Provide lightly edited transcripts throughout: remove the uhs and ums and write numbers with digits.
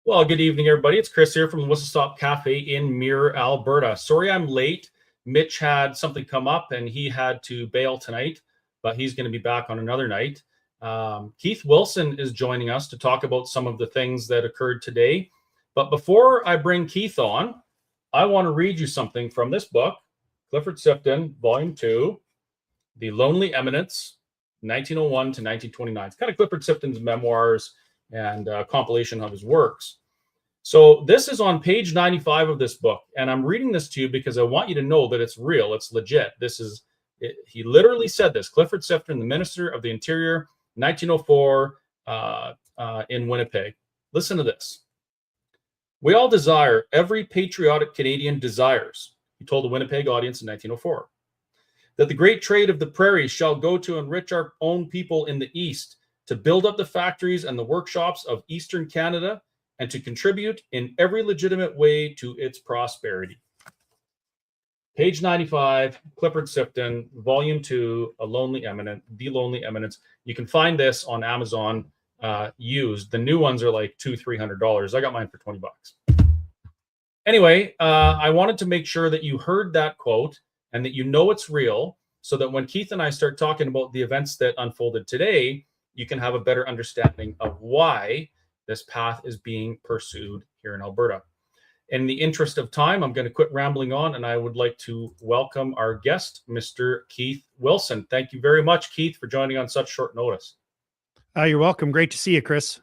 Well, good evening, everybody. It's Chris here from the Whistle Stop Cafe in Mirror, Alberta. Sorry I'm late. Mitch had something come up and he had to bail tonight, but he's going to be back on another night. Keith Wilson is joining us to talk about some of the things that occurred today. But before I bring Keith on, I want to read you something from this book, Clifford Sifton, Volume 2, The Lonely Eminence, 1901 to 1929. It's kind of Clifford Sifton's memoirs and a compilation of his works. So this is on page 95 of this book, and I'm reading this to you because I want you to know that it's real, it's legit. He literally said this, Clifford Sifton, the Minister of the Interior, 1904, in Winnipeg. Listen to this. We all desire, every patriotic Canadian desires, he told the Winnipeg audience in 1904, that the great trade of the prairies shall go to enrich our own people in the East, to build up the factories and the workshops of Eastern Canada, and to contribute in every legitimate way to its prosperity. Page 95, Clifford Sifton, Volume 2, The Lonely Eminence. You can find this on Amazon used. The new ones are like $200-300. I got mine for $20. Anyway, I wanted to make sure that you heard that quote and that you know it's real, so that when Keith and I start talking about the events that unfolded today, you can have a better understanding of why this path is being pursued here in Alberta. In the interest of time, I'm going to quit rambling on, and I would like to welcome our guest, Mr. Keith Wilson. Thank you very much, Keith, for joining on such short notice. You're welcome. Great to see you, Chris.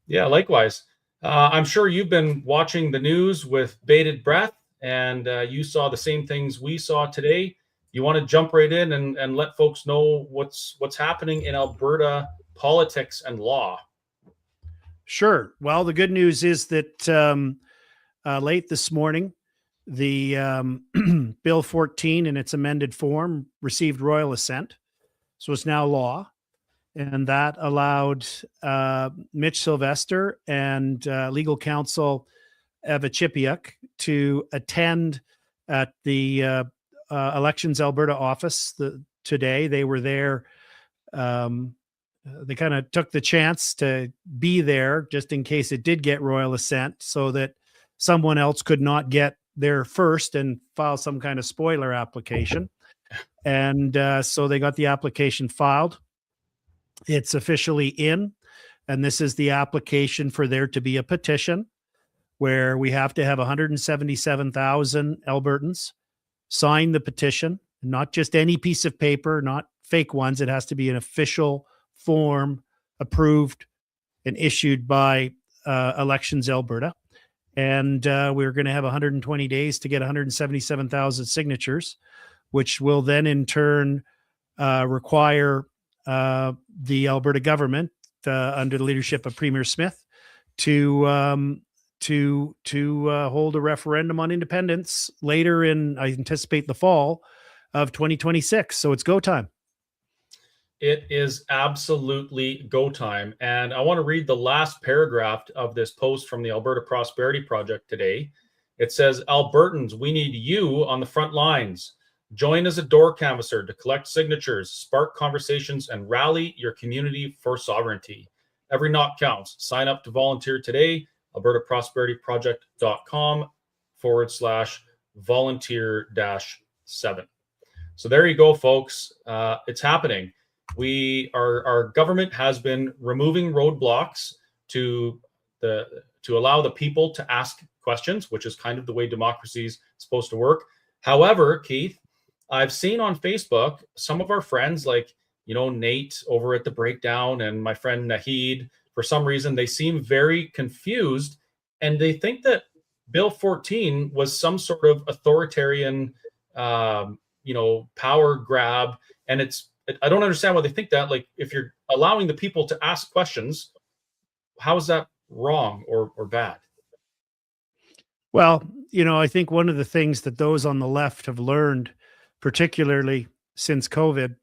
Yeah, likewise. I'm sure you've been watching the news with bated breath, and you saw the same things we saw today. You want to jump right in and let folks know what's happening in Alberta politics and law? Sure. Well, the good news is that late this morning, the Bill 14 in its amended form received royal assent. So it's now law. And that allowed Mitch Sylvestre and legal counsel Eva Chipiuk to attend at the Elections Alberta office today. They were there. They kind of took the chance to be there just in case it did get royal assent, so that someone else could not get there first and file some kind of spoiler application. And so they got the application filed. It's officially in, and this is the application for there to be a petition where we have to have 177,000 Albertans sign the petition, not just any piece of paper, not fake ones. It has to be an official form approved and issued by Elections Alberta. And we're going to have 120 days to get 177,000 signatures, which will then in turn require the Alberta government under the leadership of Premier Smith to hold a referendum on independence later in, I anticipate, the fall of 2026. So it's go time. It is absolutely go time. And I want to read the last paragraph of this post from the Alberta Prosperity Project today. It says, Albertans, we need you on the front lines. Join as a door canvasser to collect signatures, spark conversations, and rally your community for sovereignty. Every knock counts. Sign up to volunteer today. albertaprosperityproject.com/volunteer-7. So there you go, folks. It's happening. Our government has been removing roadblocks to allow the people to ask questions, which is kind of the way democracy is supposed to work. However, Keith, I've seen on Facebook some of our friends, like, Nate over at The Breakdown and my friend Nahid, for some reason, they seem very confused, and they think that Bill 14 was some sort of authoritarian, power grab. And I don't understand why they think that. Like, if you're allowing the people to ask questions, how is that wrong or bad? Well, I think one of the things that those on the left have learned, particularly since COVID,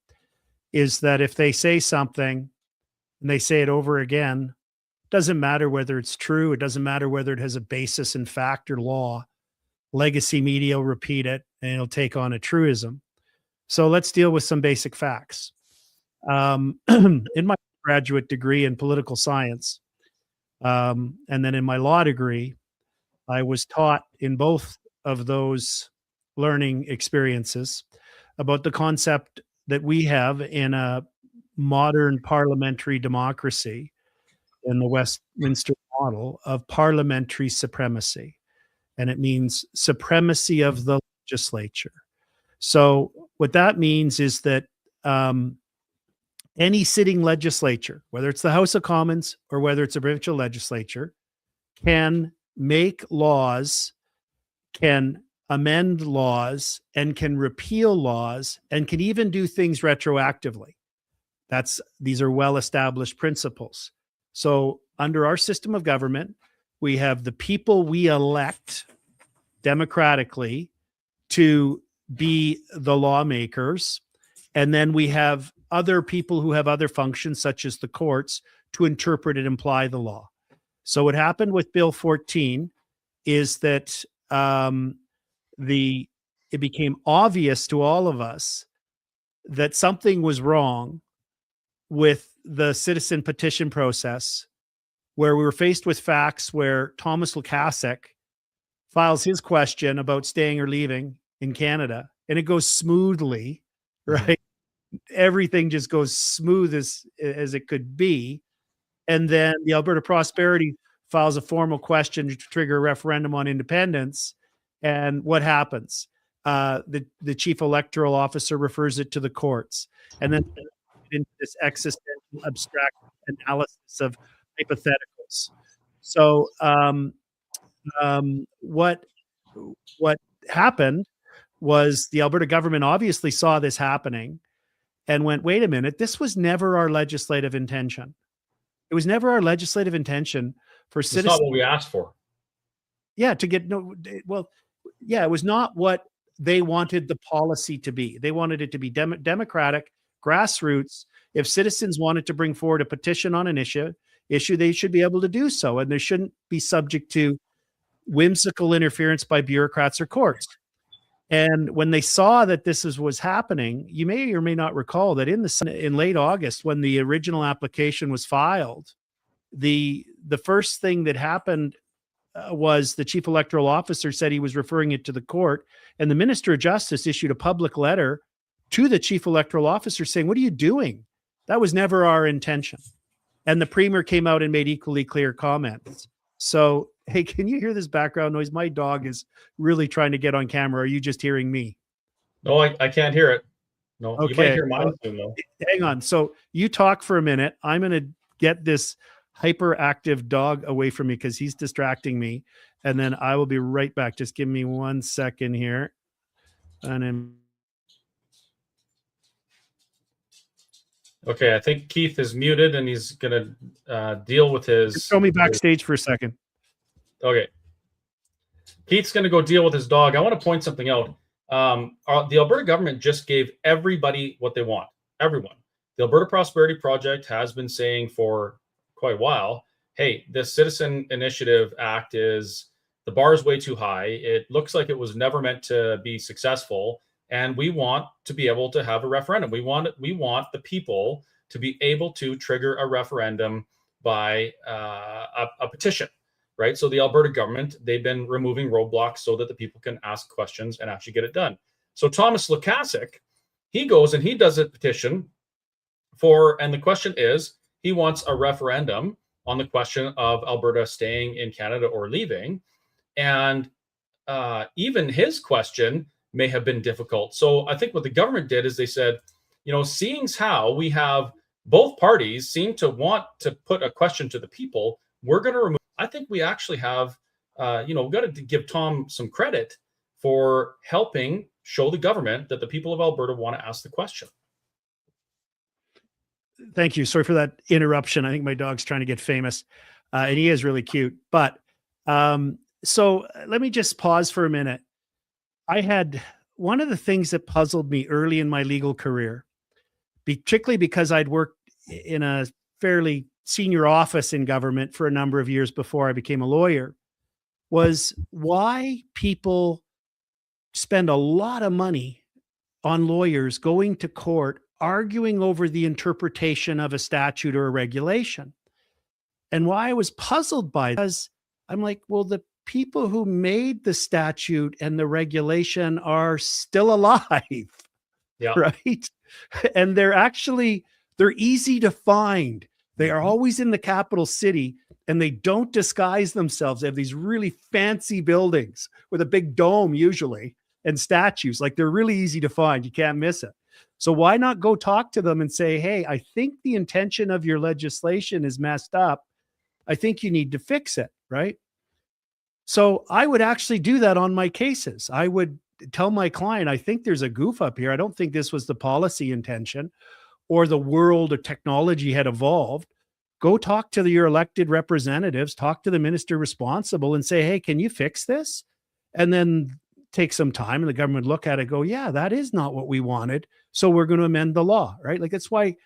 is that if they say something and they say it over again, it doesn't matter whether it's true. It doesn't matter whether it has a basis in fact or law. Legacy media will repeat it and it'll take on a truism. So let's deal with some basic facts. In my graduate degree in political science, And then in my law degree, I was taught in both of those learning experiences about the concept that we have in a modern parliamentary democracy in the Westminster model of parliamentary supremacy. And it means supremacy of the legislature. So what that means is that any sitting legislature, whether it's the House of Commons or whether it's a provincial legislature, can make laws, can amend laws, and can repeal laws, and can even do things retroactively. These are well-established principles. So under our system of government, we have the people we elect democratically to be the lawmakers, and then we have other people who have other functions, such as the courts, to interpret and apply the law. So what happened with Bill 14 is that it became obvious to all of us that something was wrong with the citizen petition process, where we were faced with facts where Thomas Lukasik files his question about staying or leaving in Canada, and it goes smoothly, right? Everything just goes smooth as it could be. And then the Alberta Prosperity files a formal question to trigger a referendum on independence. And what happens? The chief electoral officer refers it to the courts. And then into this existential abstract analysis of hypotheticals. So what happened was the Alberta government obviously saw this happening and went, wait a minute, this was never our legislative intention. It was never our legislative intention for citizens. It's not what we asked for. Yeah, it was not what they wanted the policy to be. They wanted it to be democratic, grassroots. If citizens wanted to bring forward a petition on an issue, they should be able to do so, and they shouldn't be subject to whimsical interference by bureaucrats or courts. And when they saw that this was happening, you may or may not recall that in late August, when the original application was filed, the first thing that happened was the chief electoral officer said he was referring it to the court, and the Minister of Justice issued a public letter to the chief electoral officer saying, "What are you doing? That was never our intention." And the Premier came out and made equally clear comments. So, hey, can you hear this background noise? My dog is really trying to get on camera. Are you just hearing me? No, I can't hear it. No, okay. You might hear mine soon, though. Hang on. So you talk for a minute. I'm going to get this hyperactive dog away from me because he's distracting me. And then I will be right back. Just give me 1 second here. And then... Okay, I think Keith is muted and he's going to deal with his... Just throw me backstage for a second. Okay. Keith's going to go deal with his dog. I want to point something out. The Alberta government just gave everybody what they want. Everyone. The Alberta Prosperity Project has been saying for quite a while, hey, this Citizen Initiative Act the bar is way too high. It looks like it was never meant to be successful. And we want to be able to have a referendum. We want the people to be able to trigger a referendum by a petition, right? So the Alberta government, they've been removing roadblocks so that the people can ask questions and actually get it done. So Thomas Lukasik, he goes and he does a petition and the question is, he wants a referendum on the question of Alberta staying in Canada or leaving. And even his question may have been difficult. So I think what the government did is they said, seeing how we have both parties seem to want to put a question to the people, we're going to remove. I think we actually have, we've got to give Tom some credit for helping show the government that the people of Alberta want to ask the question. Thank you. Sorry for that interruption. I think my dog's trying to get famous, and he is really cute. But so let me just pause for a minute. I had one of the things that puzzled me early in my legal career, particularly because I'd worked in a fairly senior office in government for a number of years before I became a lawyer, was why people spend a lot of money on lawyers going to court, arguing over the interpretation of a statute or a regulation. And why I was puzzled by this, I'm like, well, the people who made the statute and the regulation are still alive, Yeah. right? And they're easy to find. They are always in the capital city, and they don't disguise themselves. They have these really fancy buildings with a big dome usually and statues. Like, they're really easy to find. You can't miss it. So why not go talk to them and say, hey, I think the intention of your legislation is messed up. I think you need to fix it, right? So I would actually do that on my cases. I would tell my client, I think there's a goof up here. I don't think this was the policy intention, or the world or technology had evolved. Go talk to your elected representatives, talk to the minister responsible and say, hey, can you fix this? And then take some time and the government look at it, go, yeah, that is not what we wanted. So we're going to amend the law, right? Like, that's why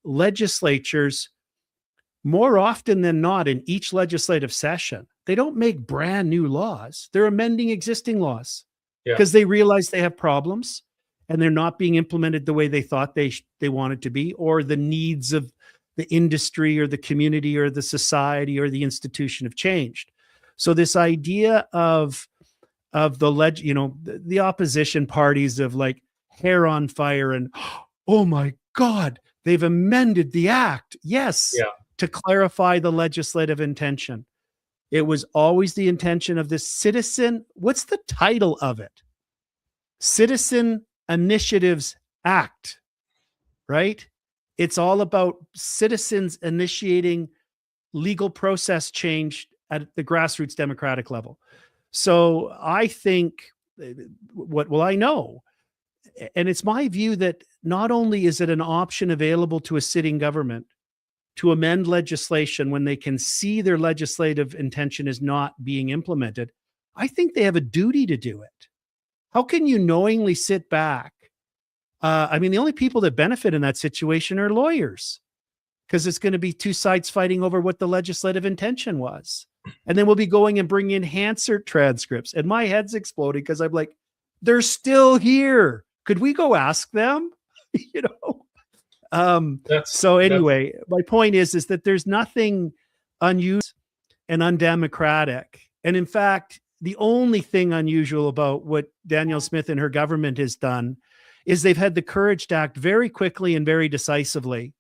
legislatures, more often than not, in each legislative session, they don't make brand new laws. They're amending existing laws because they realize they have problems and they're not being implemented the way they thought they wanted to be, or the needs of the industry or the community or the society or the institution have changed. So this idea of the opposition parties of like hair on fire and, oh my God, they've amended the act. Yes. Yeah. To clarify the legislative intention. It was always the intention of this citizen. What's the title of it? Citizen Initiatives Act, right? It's all about citizens initiating legal process change at the grassroots democratic level. So I think, I know, and it's my view that not only is it an option available to a sitting government to amend legislation when they can see their legislative intention is not being implemented, I think they have a duty to do it. How can you knowingly sit back? The only people that benefit in that situation are lawyers, because it's going to be two sides fighting over what the legislative intention was. And then we'll be going and bringing in Hansard transcripts. And my head's exploding because I'm like, they're still here. Could we go ask them? Anyway, my point is that there's nothing unusual and undemocratic. And in fact, the only thing unusual about what Danielle Smith and her government has done is they've had the courage to act very quickly and very decisively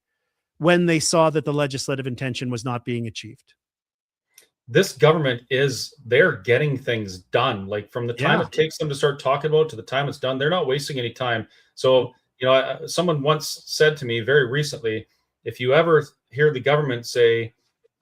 when they saw that the legislative intention was not being achieved. This government they're getting things done. Like, from the time it takes them to start talking about to the time it's done, they're not wasting any time. So, someone once said to me very recently, if you ever hear the government say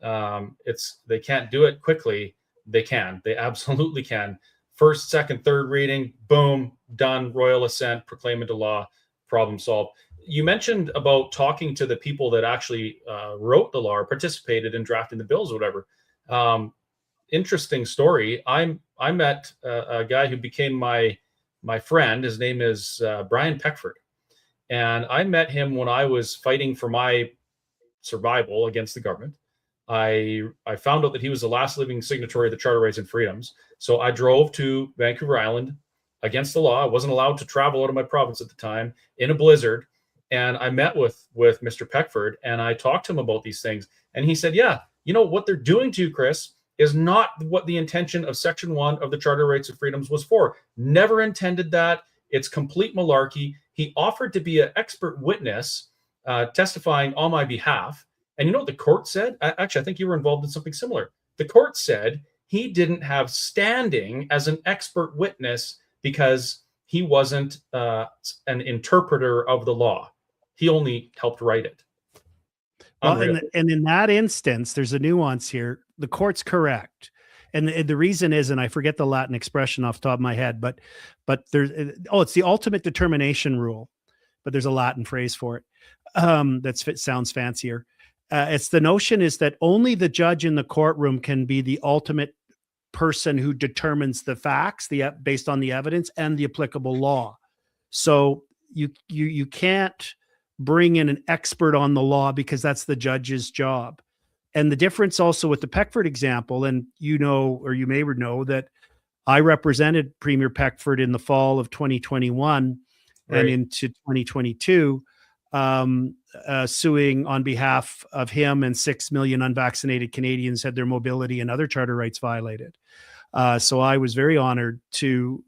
they can't do it quickly, they can. They absolutely can. First, second, third reading, boom, done, royal assent, proclaim into law, problem solved. You mentioned about talking to the people that actually wrote the law or participated in drafting the bills or whatever. Interesting story. I met a guy who became my friend. His name is Brian Peckford. And I met him when I was fighting for my survival against the government. I found out that he was the last living signatory of the Charter of Rights and Freedoms. So I drove to Vancouver Island against the law. I wasn't allowed to travel out of my province at the time, in a blizzard. And I met with Mr. Peckford, and I talked to him about these things. And he said, yeah, what they're doing to you, Chris, is not what the intention of Section 1 of the Charter of Rights and Freedoms was for. Never intended that. It's complete malarkey. He offered to be an expert witness testifying on my behalf. And you know what the court said? Actually, I think you were involved in something similar. The court said he didn't have standing as an expert witness because he wasn't an interpreter of the law. He only helped write it. Well, and in that instance, there's a nuance here. The court's correct. And the reason is, and I forget the Latin expression off the top of my head, but it's the ultimate determination rule, but there's a Latin phrase for it. Sounds fancier. It's the notion is that only the judge in the courtroom can be the ultimate person who determines the facts, based on the evidence and the applicable law. So you can't bring in an expert on the law because that's the judge's job. And the difference also with the Peckford example, and you may know that I represented Premier Peckford in the fall of 2021 and into 2022. suing on behalf of him and 6 million unvaccinated Canadians had their mobility and other charter rights violated. So I was very honored to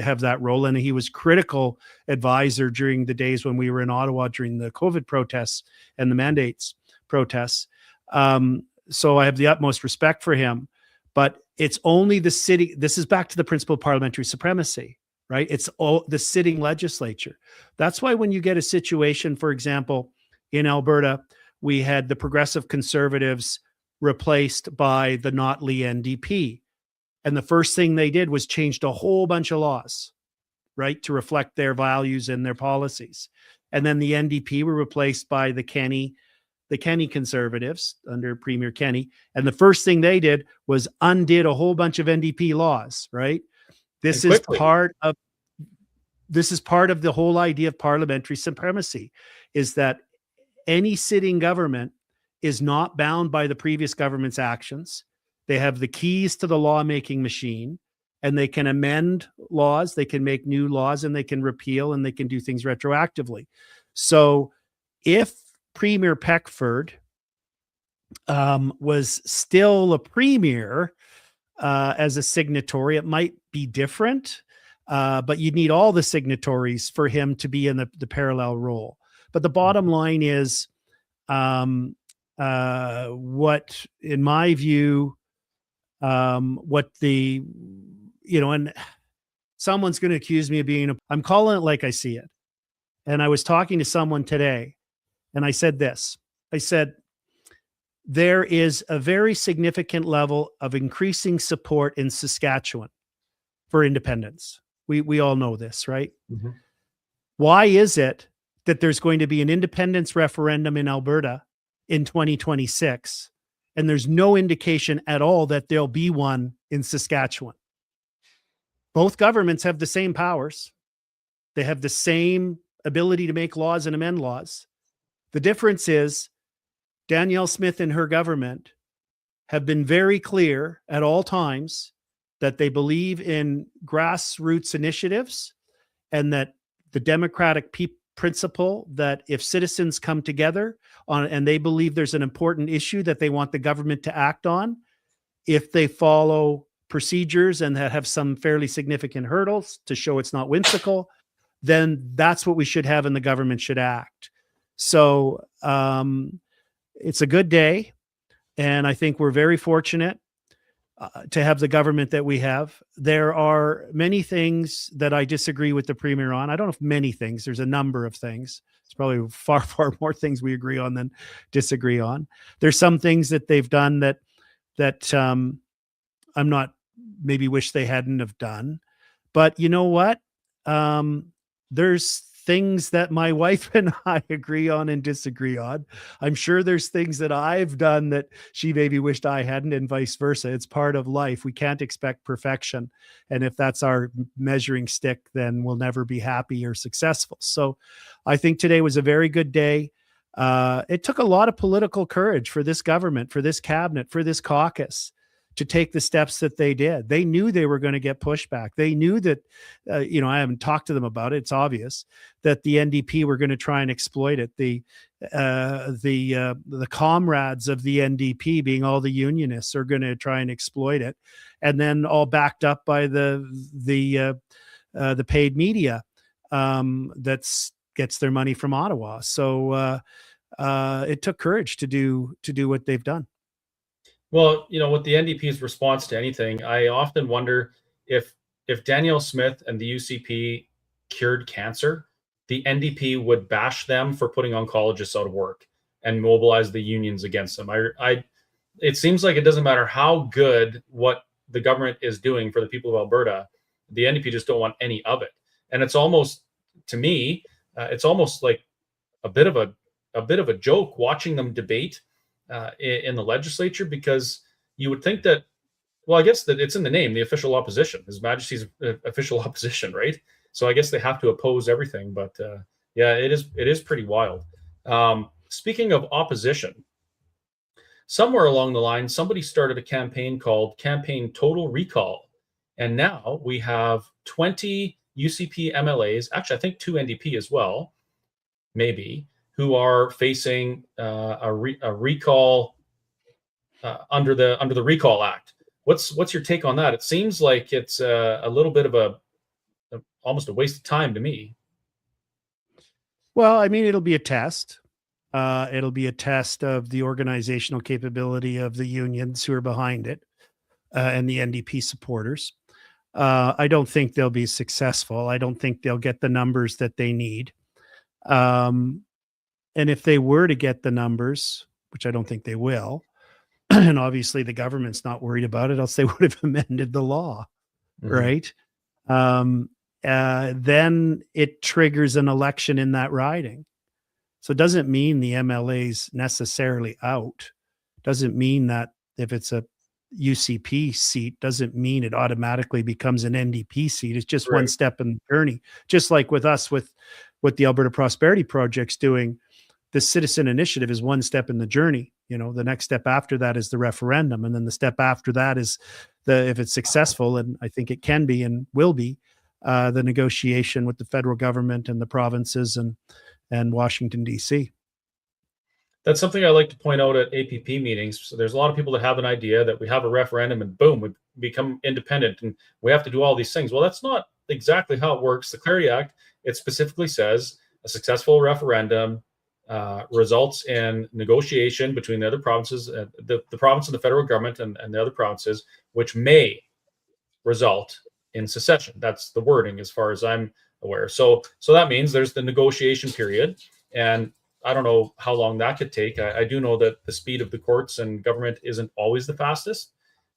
have that role. And he was critical advisor during the days when we were in Ottawa during the COVID protests and the mandates protests. So I have the utmost respect for him, but it's only the city. This is back to the principle of parliamentary supremacy, right? It's all the sitting legislature. That's why when you get a situation, for example, in Alberta, we had the Progressive Conservatives replaced by the Notley NDP. And the first thing they did was changed a whole bunch of laws, right, to reflect their values and their policies. And then the NDP were replaced by the Kenny Conservatives under Premier Kenny. And the first thing they did was undid a whole bunch of NDP laws, right? This is part of the whole idea of parliamentary supremacy, is that any sitting government is not bound by the previous government's actions. They have the keys to the lawmaking machine, and they can amend laws, they can make new laws, and they can repeal, and they can do things retroactively. So if Premier Peckford was still a premier as a signatory, it might be different, but you'd need all the signatories for him to be in the parallel role. But the bottom line is, what, in my view, what the, and someone's going to accuse me of I'm calling it like I see it. And I was talking to someone today, and I said this. I said, there is a very significant level of increasing support in Saskatchewan for independence. We all know this, right? Mm-hmm. Why is it that there's going to be an independence referendum in Alberta in 2026, and there's no indication at all that there'll be one in Saskatchewan? Both governments have the same powers. They have the same ability to make laws and amend laws. The difference is Danielle Smith and her government have been very clear at all times that they believe in grassroots initiatives, and that the democratic principle that if citizens come together on and they believe there's an important issue that they want the government to act on, if they follow procedures and that have some fairly significant hurdles to show it's not whimsical, then that's what we should have and the government should act. So it's a good day, and I think we're very fortunate to have the government that we have. There are many things that I disagree with the Premier on. I don't know if many things. There's a number of things. It's probably far, far more things we agree on than disagree on. There's some things that they've done that I'm not, maybe wish they hadn't have done. But you know what? There's things that my wife and I agree on and disagree on. I'm sure there's things that I've done that she maybe wished I hadn't, and vice versa. It's part of life. We can't expect perfection. And if that's our measuring stick, then we'll never be happy or successful. So I think today was a very good day. It took a lot of political courage for this government, for this cabinet, for this caucus to take the steps that they did. They knew they were going to get pushback. They knew that, I haven't talked to them about it. It's obvious that the NDP were going to try and exploit it. The comrades of the NDP, being all the unionists, are going to try and exploit it, and then all backed up by the paid media that gets their money from Ottawa. So it took courage to do what they've done. Well, with the NDP's response to anything, I often wonder if Danielle Smith and the UCP cured cancer, the NDP would bash them for putting oncologists out of work and mobilize the unions against them. It seems like it doesn't matter how good what the government is doing for the people of Alberta, the NDP just don't want any of it. And it's almost, to me, it's almost like a bit of a joke watching them debate in the legislature, because you would think that, well, I guess that it's in the name, the official opposition, His Majesty's official opposition, right? So I guess they have to oppose everything. But yeah, it is pretty wild. Speaking of opposition, somewhere along the line, somebody started a campaign called Campaign Total Recall. And now we have 20 UCP MLAs, actually, I think 2 NDP as well, maybe, who are facing a recall under the Recall Act. What's your take on that? It seems like it's a little bit of almost a waste of time to me. Well, I mean, it'll be a test. It'll be a test of the organizational capability of the unions who are behind it, and the NDP supporters. I don't think they'll be successful. I don't think they'll get the numbers that they need. And if they were to get the numbers, which I don't think they will, and obviously the government's not worried about it, else they would have amended the law, right? Then it triggers an election in that riding. So it doesn't mean the MLA's necessarily out. Doesn't mean that if it's a UCP seat, doesn't mean it automatically becomes an NDP seat. It's just one step in the journey. Just like with us, with what the Alberta Prosperity Project's doing, the citizen initiative is one step in the journey. You know, the next step after that is the referendum. And then the step after that is if it's successful, and I think it can be and will be, the negotiation with the federal government and the provinces and Washington, D.C. That's something I like to point out at APP meetings. So there's a lot of people that have an idea that we have a referendum and boom, we become independent and we have to do all these things. Well, that's not exactly how it works. The Clarity Act, it specifically says a successful referendum results in negotiation between the other provinces, the province and the federal government and the other provinces, which may result in secession. That's the wording as far as I'm aware. So that means there's the negotiation period, and I don't know how long that could take. I do know that the speed of the courts and government isn't always the fastest.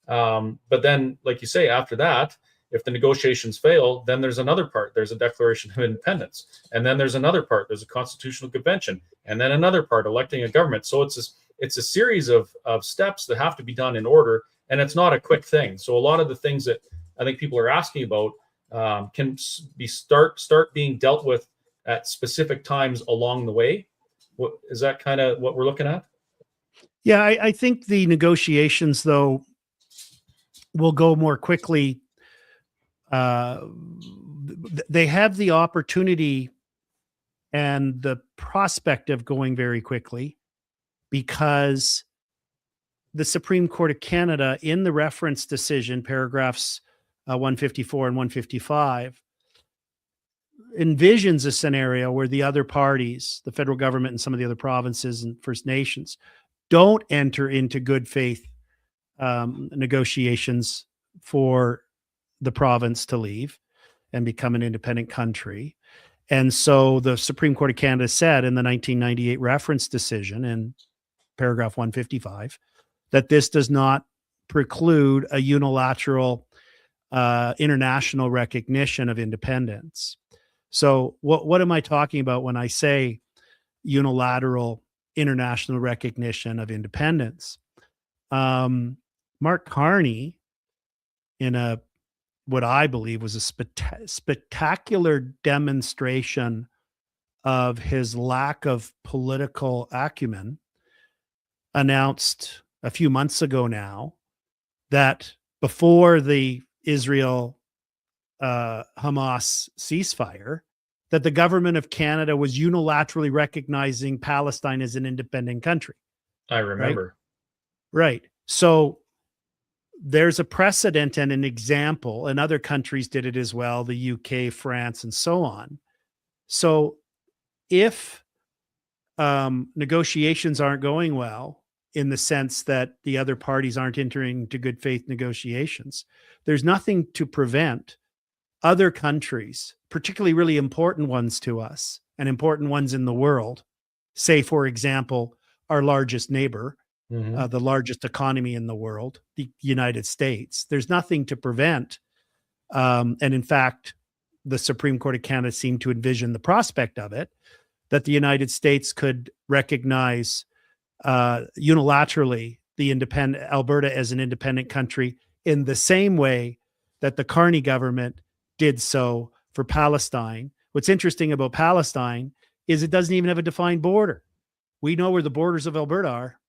But then, like you say, after that, if the negotiations fail, then there's another part. There's a Declaration of Independence. And then there's another part. There's a constitutional convention. And then another part, electing a government. So it's a series of steps that have to be done in order. And it's not a quick thing. So a lot of the things that I think people are asking about can be start being dealt with at specific times along the way. Is that kind of what we're looking at? Yeah, I think the negotiations, though, will go more quickly. They have the opportunity and the prospect of going very quickly because the Supreme Court of Canada, in the reference decision, paragraphs 154 and 155, envisions a scenario where the other parties, the federal government and some of the other provinces and First Nations, don't enter into good faith negotiations for the province to leave and become an independent country. And so the Supreme Court of Canada said in the 1998 reference decision in paragraph 155 that this does not preclude a unilateral international recognition of independence. So what am I talking about when I say unilateral international recognition of independence? Mark Carney, in what I believe was a spectacular demonstration of his lack of political acumen, announced a few months ago now that before the Israel Hamas ceasefire, that the government of Canada was unilaterally recognizing Palestine as an independent country. I remember. Right. So there's a precedent and an example, and other countries did it as well, the UK, France, and so on. So if negotiations aren't going well, in the sense that the other parties aren't entering into good faith negotiations, there's nothing to prevent other countries, particularly really important ones to us and important ones in the world, say, for example, our largest neighbor, the largest economy in the world, the United States. There's nothing to prevent. And in fact, the Supreme Court of Canada seemed to envision the prospect of it, that the United States could recognize unilaterally the independent Alberta as an independent country in the same way that the Carney government did so for Palestine. What's interesting about Palestine is it doesn't even have a defined border. We know where the borders of Alberta are.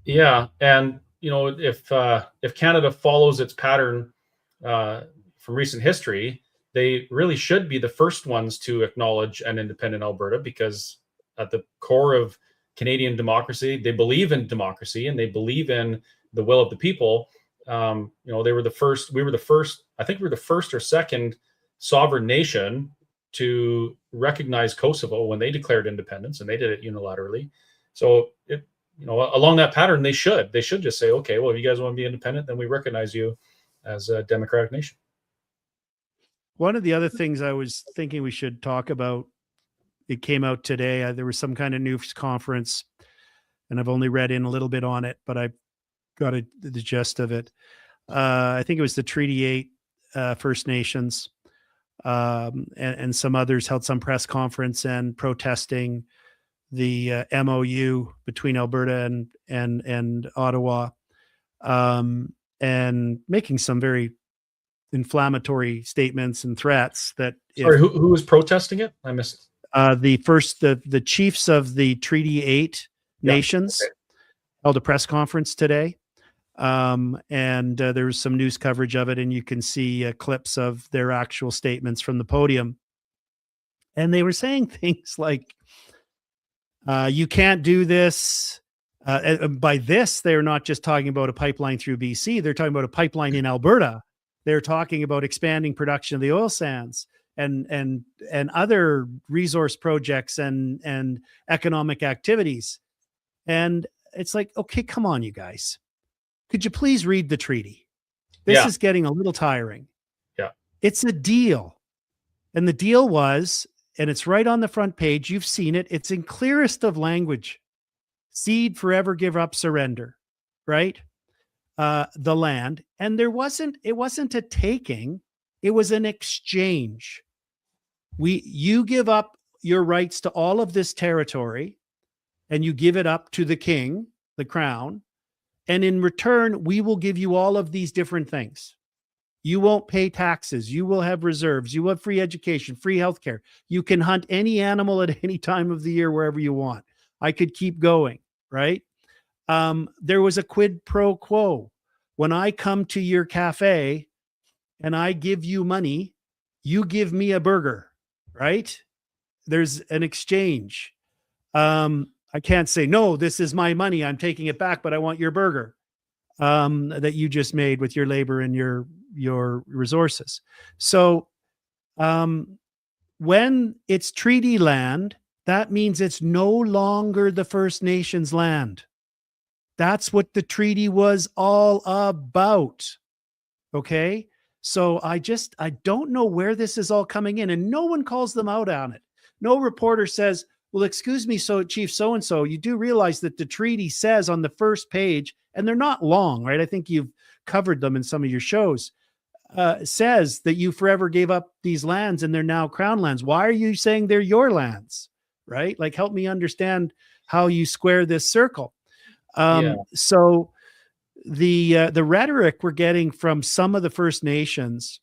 Yeah, and you know, if Canada follows its pattern from recent history, they really should be the first ones to acknowledge an independent Alberta, because at the core of Canadian democracy, they believe in democracy and they believe in the will of the people. They were the first. We were the first. I think we were the first or second sovereign nation to recognize Kosovo when they declared independence, and they did it unilaterally. So, along that pattern, they should just say, okay, well, if you guys want to be independent, then we recognize you as a democratic nation. One of the other things I was thinking we should talk about, it came out today. There was some kind of news conference, and I've only read in a little bit on it, but I got the gist of it. I think it was the Treaty 8 First Nations and some others held some press conference and protesting the MOU between Alberta and Ottawa, and making some very inflammatory statements and threats that. Sorry, who was protesting it? I missed. The chiefs of the Treaty 8 nations held a press conference today. And there was some news coverage of it, and you can see clips of their actual statements from the podium. And they were saying things like, you can't do this. By this, they're not just talking about a pipeline through BC. They're talking about a pipeline in Alberta. They're talking about expanding production of the oil sands and other resource projects and economic activities. And it's like, okay, come on, you guys. Could you please read the treaty? This is getting a little tiring. Yeah. It's a deal. And the deal was, and it's right on the front page, you've seen it, it's in clearest of language. Cede, forever, give up, surrender, right? The land. And it wasn't a taking, it was an exchange. You give up your rights to all of this territory, and you give it up to the king, the crown. And in return, we will give you all of these different things. You won't pay taxes. You will have reserves. You will have free education, free healthcare. You can hunt any animal at any time of the year, wherever you want. I could keep going, right? There was a quid pro quo. When I come to your cafe and I give you money, you give me a burger, right? There's an exchange. I can't say, no, this is my money, I'm taking it back, but I want your burger that you just made with your labor and your resources. So when it's treaty land, that means it's no longer the First Nations land. That's what the treaty was all about. Okay? So I don't know where this is all coming in, and no one calls them out on it. No reporter says, well, excuse me, so Chief so-and-so, you do realize that the treaty says on the first page, and they're not long, right? I think you've covered them in some of your shows, says that you forever gave up these lands and they're now crown lands. Why are you saying they're your lands, right? Like, help me understand how you square this circle. So the rhetoric we're getting from some of the First Nations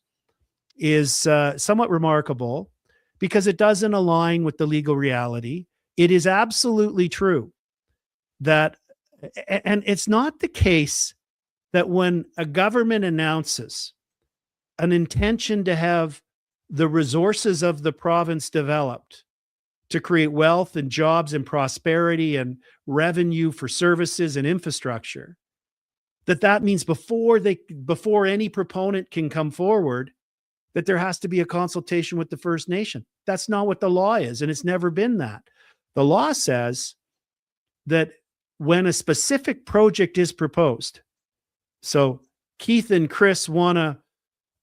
is somewhat remarkable, because it doesn't align with the legal reality. It is absolutely true that, and it's not the case that when a government announces an intention to have the resources of the province developed to create wealth and jobs and prosperity and revenue for services and infrastructure, that means before any proponent can come forward, that there has to be a consultation with the First Nation. That's not what the law is, and it's never been that. The law says that when a specific project is proposed, so Keith and Chris we want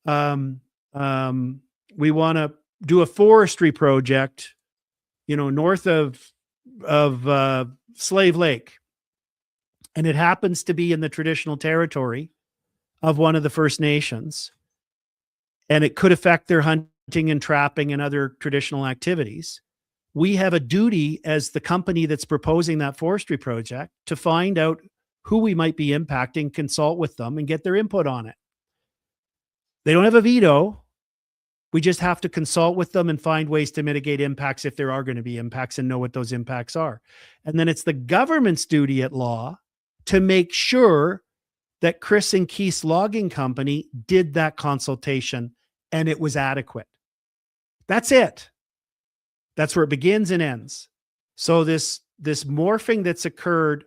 to do a forestry project, north of Slave Lake, and it happens to be in the traditional territory of one of the First Nations, and it could affect their hunting and trapping and other traditional activities. We have a duty as the company that's proposing that forestry project to find out who we might be impacting, consult with them, and get their input on it. They don't have a veto. We just have to consult with them and find ways to mitigate impacts if there are going to be impacts, and know what those impacts are. And then it's the government's duty at law to make sure that Chris and Keith's logging company did that consultation and it was adequate. That's it. That's where it begins and ends. So this morphing that's occurred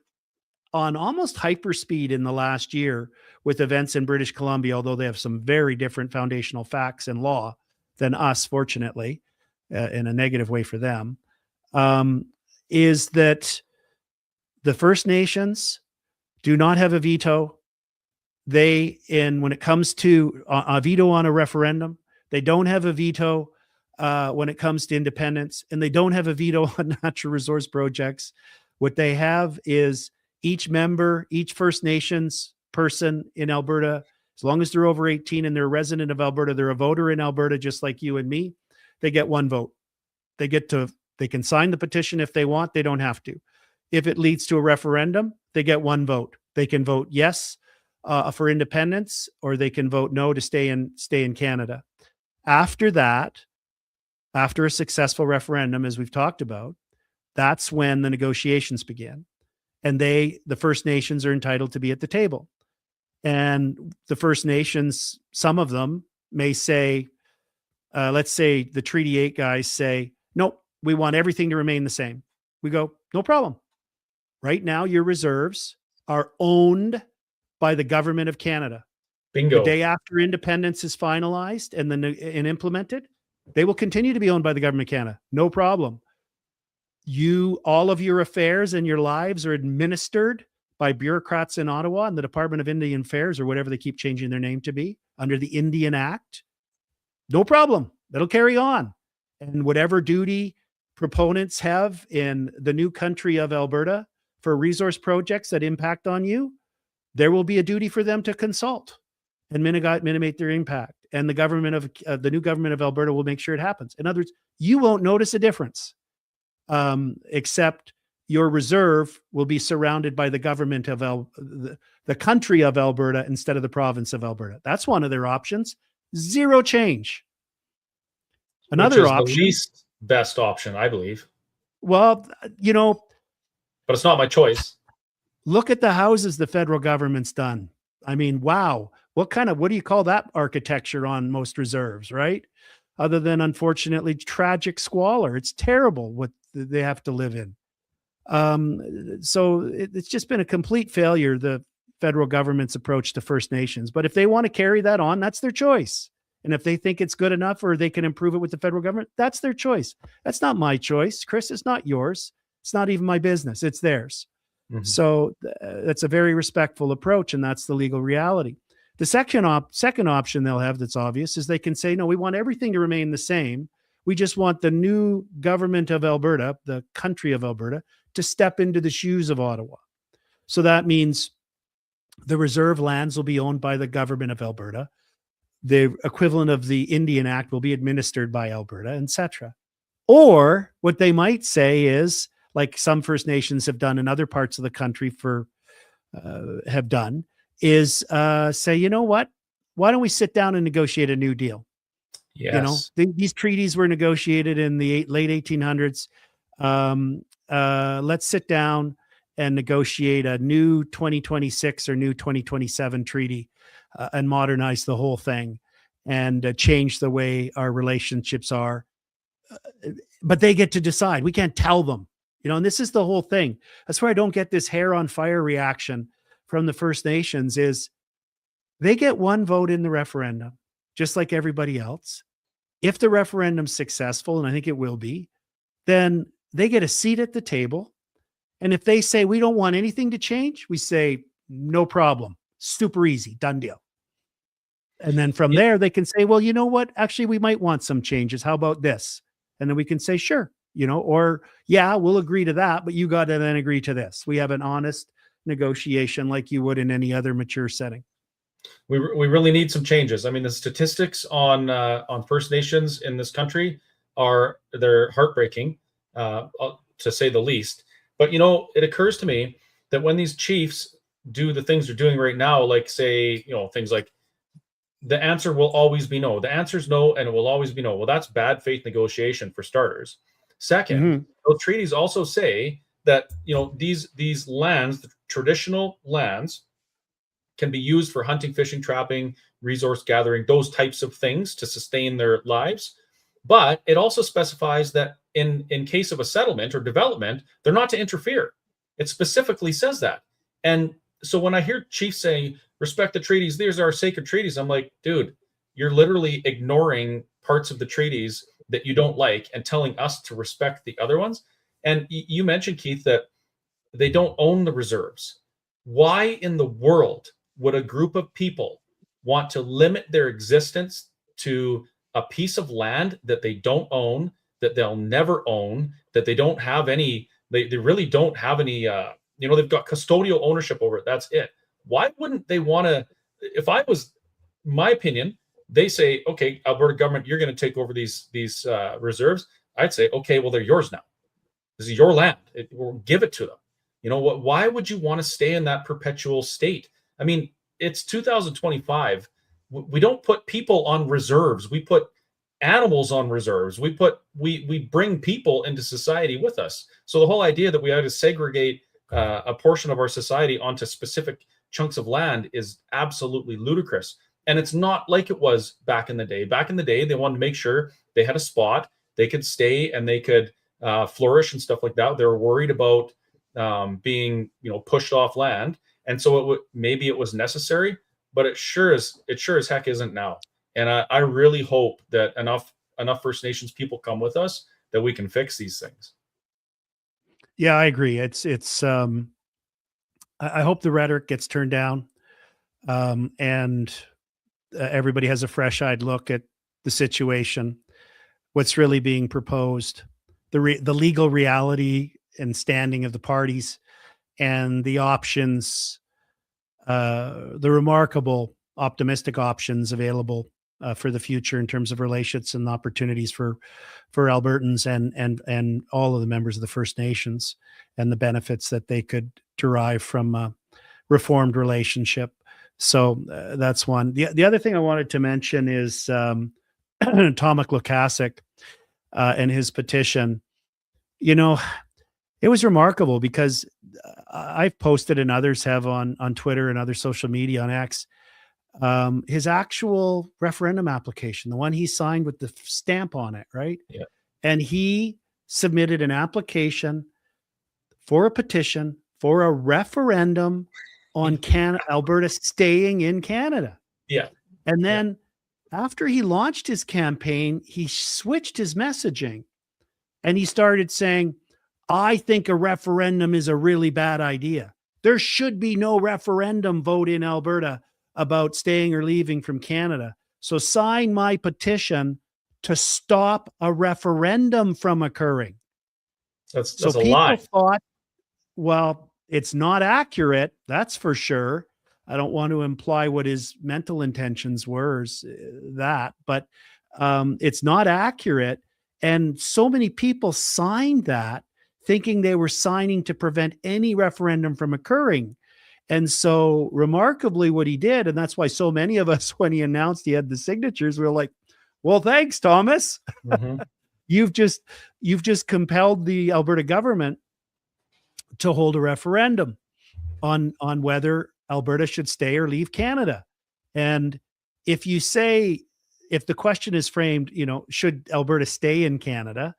on almost hyperspeed in the last year with events in British Columbia, although they have some very different foundational facts and law than us, fortunately, in a negative way for them, is that the First Nations do not have a veto. When it comes to a veto on a referendum, they don't have a veto when it comes to independence, and they don't have a veto on natural resource projects. What they have is each member, each First Nations person in Alberta, as long as they're over 18 and they're a resident of Alberta, they're a voter in Alberta, just like you and me, they get one vote. They can sign the petition if they want, they don't have to. If it leads to a referendum, they get one vote. They can vote yes for independence, or they can vote no to stay in Canada. After that, after a successful referendum, as we've talked about, that's when the negotiations begin. And the First Nations are entitled to be at the table. And the First Nations, some of them may say, let's say the Treaty 8 guys say, nope, we want everything to remain the same. We go, no problem. Right now, your reserves are owned by the government of Canada. Bingo. The day after independence is finalized and implemented, they will continue to be owned by the government of Canada. No problem. All of your affairs and your lives are administered by bureaucrats in Ottawa and the Department of Indian Affairs, or whatever they keep changing their name to be, under the Indian Act. No problem. That'll carry on. And whatever duty proponents have in the new country of Alberta for resource projects that impact on you, there will be a duty for them to consult and mitigate their impact. And the government of the new government of Alberta will make sure it happens. In other words, you won't notice a difference, except your reserve will be surrounded by the government of the country of Alberta instead of the province of Alberta. That's one of their options. Zero change. Another option, the least best option, I believe. Well, but it's not my choice. Look at the houses the federal government's done. I mean, wow. What do you call that architecture on most reserves, right? Other than, unfortunately, tragic squalor. It's terrible what they have to live in. So it's just been a complete failure, the federal government's approach to First Nations. But if they want to carry that on, that's their choice. And if they think it's good enough or they can improve it with the federal government, that's their choice. That's not my choice, Chris. It's not yours. It's not even my business. It's theirs. Mm-hmm. So that's a very respectful approach, and that's the legal reality. The second option they'll have that's obvious is they can say, no, we want everything to remain the same. We just want the new government of Alberta, the country of Alberta, to step into the shoes of Ottawa. So that means the reserve lands will be owned by the government of Alberta. The equivalent of the Indian Act will be administered by Alberta, etc. Or what they might say is, like some First Nations have done in other parts of the country is say, you know what? Why don't we sit down and negotiate a new deal? Yes. These treaties were negotiated in the late 1800s. Let's sit down and negotiate a new 2026 or new 2027 treaty and modernize the whole thing and change the way our relationships are. But they get to decide. We can't tell them. And this is the whole thing. That's where I don't get this hair on fire reaction from the First Nations is they get one vote in the referendum, just like everybody else. If the referendum's successful, and I think it will be, then they get a seat at the table. And if they say, we don't want anything to change, we say, no problem. Super easy, done deal. And then from there, they can say, well, you know what? Actually, we might want some changes. How about this? And then we can say, sure. Or yeah, we'll agree to that, but you got to then agree to this. We have an honest negotiation like you would in any other mature setting. We really need some changes. I mean, the statistics on First Nations in this country they're heartbreaking, to say the least. But it occurs to me that when these chiefs do the things they're doing right now, like say, things like the answer will always be no. The answer is no, and it will always be no. Well, that's bad faith negotiation for starters. Second, those treaties also say that these lands, the traditional lands, can be used for hunting, fishing, trapping, resource gathering, those types of things to sustain their lives. But it also specifies that in case of a settlement or development, they're not to interfere. It specifically says that. And so when I hear chiefs saying, respect the treaties, these are our sacred treaties, I'm like, dude, you're literally ignoring parts of the treaties that you don't like and telling us to respect the other ones. And you mentioned, Keith, that they don't own the reserves. Why in the world would a group of people want to limit their existence to a piece of land that they don't own, that they'll never own, that they don't have any, they really don't have any, they've got custodial ownership over it. That's it. Why wouldn't they want to, if I was, my opinion, they say, okay, Alberta government, you're going to take over these reserves. I'd say, okay, well, they're yours now. This is your land. We'll give it to them. You know what? Why would you want to stay in that perpetual state? I mean, it's 2025. We don't put people on reserves. We put animals on reserves. We bring people into society with us. So the whole idea that we had to segregate a portion of our society onto specific chunks of land is absolutely ludicrous. And it's not like it was back in the day. Back in the day, they wanted to make sure they had a spot, they could stay, and they could flourish and stuff like that. They were worried about being, pushed off land, and so maybe it was necessary, but it sure as heck isn't now. And I really hope that enough First Nations people come with us that we can fix these things. Yeah, I agree. I hope the rhetoric gets turned down, and everybody has a fresh-eyed look at the situation, what's really being proposed, the legal reality and standing of the parties, and the options, the remarkable optimistic options available for the future in terms of relations and opportunities for Albertans and all of the members of the First Nations, and the benefits that they could derive from a reformed relationship. So that's one. The other thing I wanted to mention is Tomac Lukasic and his petition. It was remarkable because I've posted, and others have on Twitter and other social media, on X, his actual referendum application, the one he signed with the stamp on it, right? Yeah. And he submitted an application for a petition for a referendum on Alberta staying in Canada. Yeah. And then after he launched his campaign, he switched his messaging and he started saying, I think a referendum is a really bad idea. There should be no referendum vote in Alberta about staying or leaving from Canada. So sign my petition to stop a referendum from occurring. That's so a people lie. thought, well, it's not accurate. That's for sure. I don't want to imply what his mental intentions were, but it's not accurate. And so many people signed that thinking they were signing to prevent any referendum from occurring. And so remarkably what he did, and that's why so many of us, when he announced he had the signatures, we were like, well, thanks, Thomas. Mm-hmm. You've just compelled the Alberta government to hold a referendum on whether Alberta should stay or leave Canada. And if the question is framed, should Alberta stay in Canada?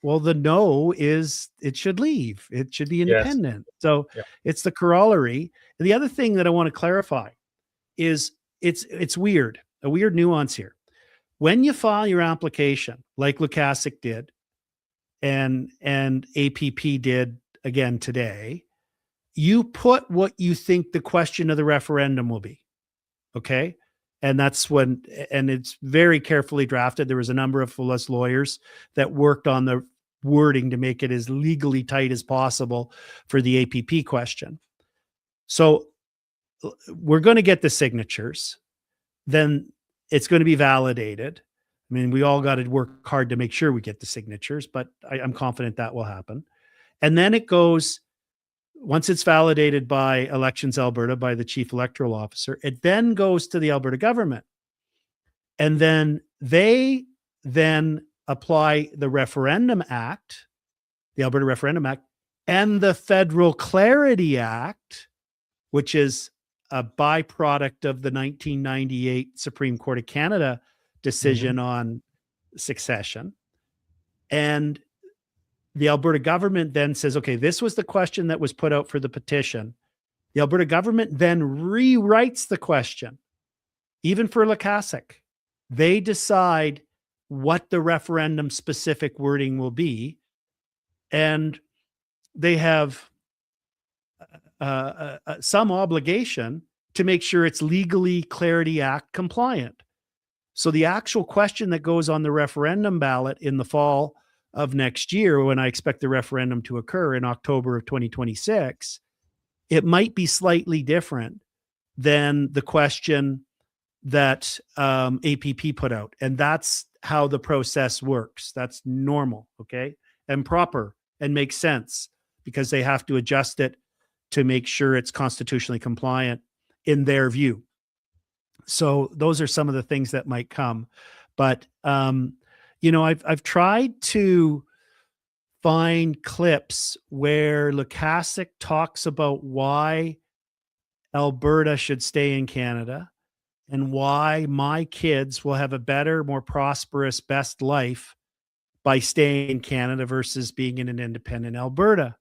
Well, the no is it should leave. It should be independent. Yes. So it's the corollary. And the other thing that I want to clarify is it's weird, a weird nuance here. When you file your application, like Lukasic did, and APP did again today, you put what you think the question of the referendum will be. Okay. And that's and it's very carefully drafted. There was a number of us lawyers that worked on the wording to make it as legally tight as possible for the APP question. So we're going to get the signatures. Then it's going to be validated. I mean, we all got to work hard to make sure we get the signatures, but I'm confident that will happen. And then it goes, once it's validated by Elections Alberta, by the chief electoral officer, it then goes to the Alberta government. And then they apply the Referendum Act, the Alberta Referendum Act, and the Federal Clarity Act, which is a byproduct of the 1998 Supreme Court of Canada decision on succession. And the Alberta government then says, okay, this was the question that was put out for the petition. The Alberta government then rewrites the question, even for Lukaszuk. They decide what the referendum specific wording will be. And they have some obligation to make sure it's legally Clarity Act compliant. So the actual question that goes on the referendum ballot in the fall of next year, when I expect the referendum to occur in October of 2026, it might be slightly different than the question that APP put out. And that's how the process works. That's normal, okay? And proper and makes sense, because they have to adjust it to make sure it's constitutionally compliant in their view. So those are some of the things that might come. But, I've tried to find clips where Lukaszuk talks about why Alberta should stay in Canada and why my kids will have a better, more prosperous, best life by staying in Canada versus being in an independent Alberta.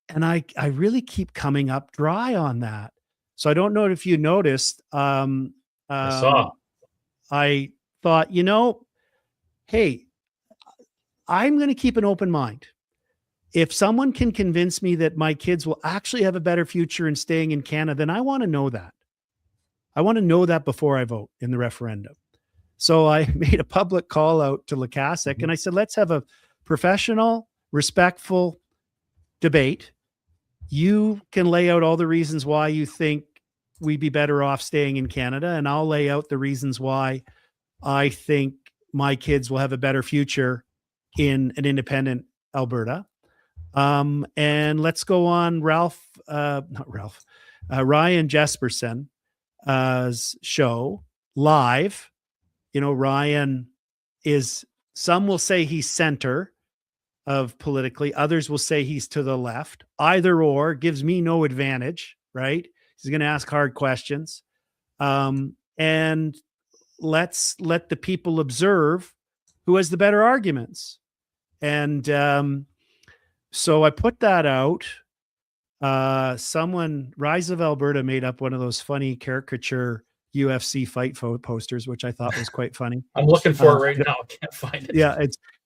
And I really keep coming up dry on that. So I don't know if you noticed. I thought, hey, I'm going to keep an open mind. If someone can convince me that my kids will actually have a better future in staying in Canada, then I want to know that. I want to know that before I vote in the referendum. So I made a public call out to Lukaszuk and I said, let's have a professional, respectful debate. You can lay out all the reasons why you think we'd be better off staying in Canada, and I'll lay out the reasons why I think my kids will have a better future in an independent Alberta. And let's go on Ryan Jesperson's show live. Ryan is, some will say he's center of politically, others will say he's to the left. Either or gives me no advantage, right? He's going to ask hard questions. And let's let the people observe who has the better arguments. And so I put that out. Rise of Alberta made up one of those funny caricature UFC fight posters, which I thought was quite funny. I'm looking for it right now. I can't find it. Yeah,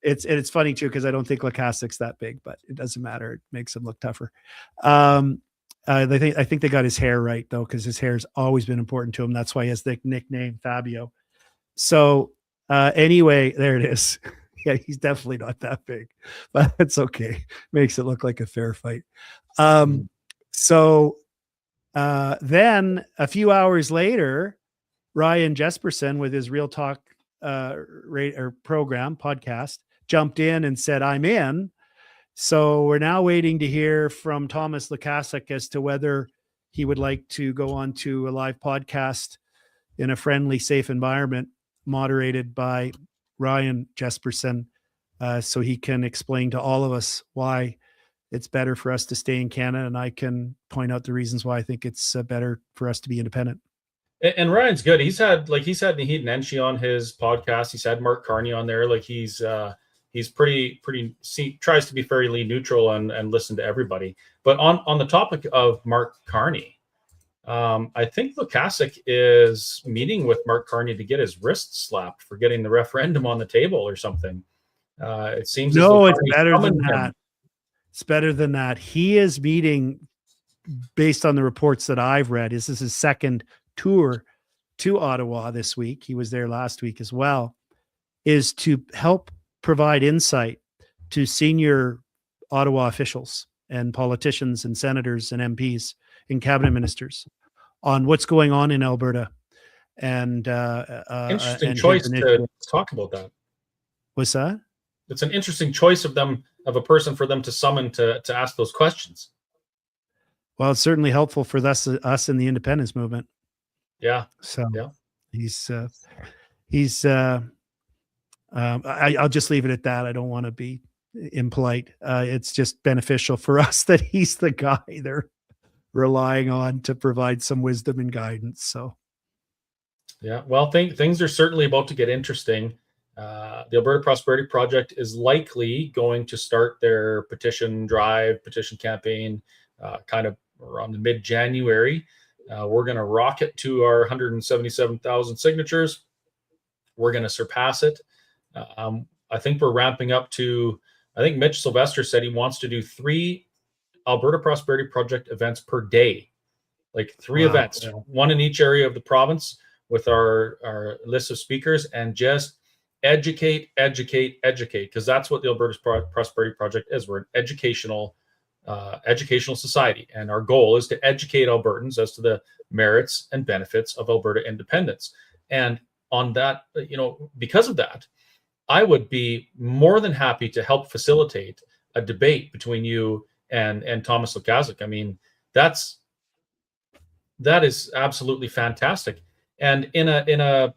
it's funny too, because I don't think Lukaszuk's that big, but it doesn't matter. It makes him look tougher. I think they got his hair right though, because his hair's always been important to him. That's why he has the nickname Fabio. So anyway, there it is. Yeah, he's definitely not that big, but it's okay. Makes it look like a fair fight. So then a few hours later, Ryan Jesperson with his Real Talk program podcast jumped in and said, I'm in. So we're now waiting to hear from Thomas Lukaszuk as to whether he would like to go on to a live podcast in a friendly, safe environment moderated by Ryan Jesperson, so he can explain to all of us why it's better for us to stay in Canada, and I can point out the reasons why I think it's better for us to be independent. And Ryan's good. He's had Naheed Nenshi on his podcast. He's had Mark Carney on there. Like he's pretty tries to be fairly neutral and listen to everybody. But on the topic of Mark Carney, I think Lukaszuk is meeting with Mark Carney to get his wrist slapped for getting the referendum on the table or something. It seems no, it's better than that. It's better than that. He is meeting, based on the reports that I've read, this is his second tour to Ottawa this week. He was there last week as well, is to help provide insight to senior Ottawa officials and politicians and senators and MPs and cabinet ministers on what's going on in Alberta. And interesting choice to talk about that. What's that? It's an interesting choice of a person for them to summon to ask those questions. Well, it's certainly helpful for us in the independence movement. Yeah. So yeah, I'll just leave it at that. I don't want to be impolite. It's just beneficial for us that he's the guy they're relying on to provide some wisdom and guidance. So, yeah, well, things are certainly about to get interesting. The Alberta Prosperity Project is likely going to start their petition drive, petition campaign, kind of around the mid-January. We're going to rocket to our 177,000 signatures. We're going to surpass it. I think we're ramping up to, I think Mitch Sylvestre said he wants to do 3 Alberta Prosperity Project events per day, like 3 events, one in each area of the province with our list of speakers, and just educate, because that's what the Alberta Prosperity Project is. We're an educational society, and our goal is to educate Albertans as to the merits and benefits of Alberta independence. And on that, because of that, I would be more than happy to help facilitate a debate between you and Thomas Lukaszuk. I mean, that is absolutely fantastic. And in a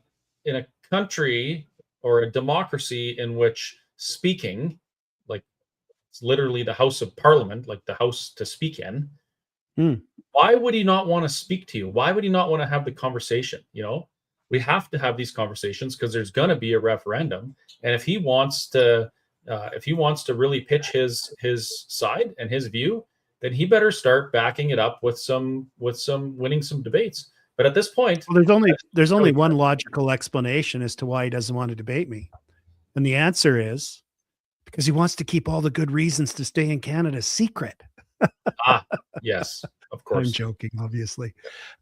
country or a democracy in which speaking, like it's literally the House of Parliament, like the house to speak in, why would he not want to speak to you? Why would he not want to have the conversation? We have to have these conversations because there's going to be a referendum. And if he wants to really pitch his side and his view, then he better start backing it up with some winning some debates. But at this point, well, there's only one logical explanation as to why he doesn't want to debate me. And the answer is because he wants to keep all the good reasons to stay in Canada secret. Yes, of course. I'm joking, obviously.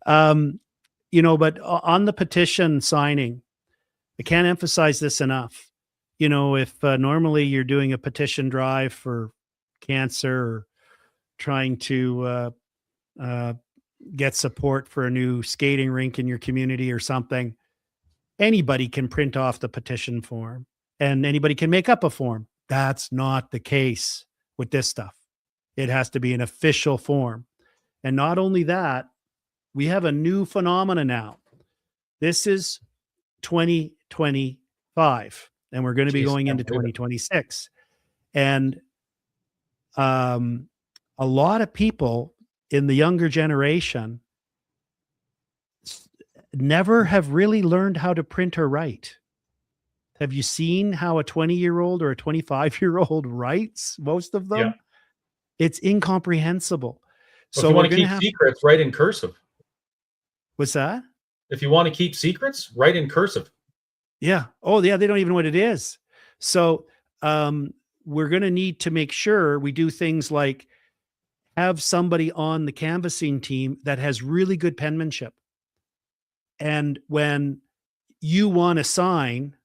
But on the petition signing, I can't emphasize this enough. If normally you're doing a petition drive for cancer or trying to get support for a new skating rink in your community or something, anybody can print off the petition form and anybody can make up a form. That's not the case with this stuff. It has to be an official form. And not only that, we have a new phenomena now. This is 2025, and we're going to be going into 2026. And a lot of people in the younger generation never have really learned how to print or write. Have you seen how a 20-year-old or a 25-year-old writes? Most of them? Yeah. It's incomprehensible. So if you want to keep secrets, write in cursive. What's that? If you want to keep secrets, write in cursive. Yeah. Oh, yeah. They don't even know what it is. So we're going to need to make sure we do things like have somebody on the canvassing team that has really good penmanship. And when you want to sign,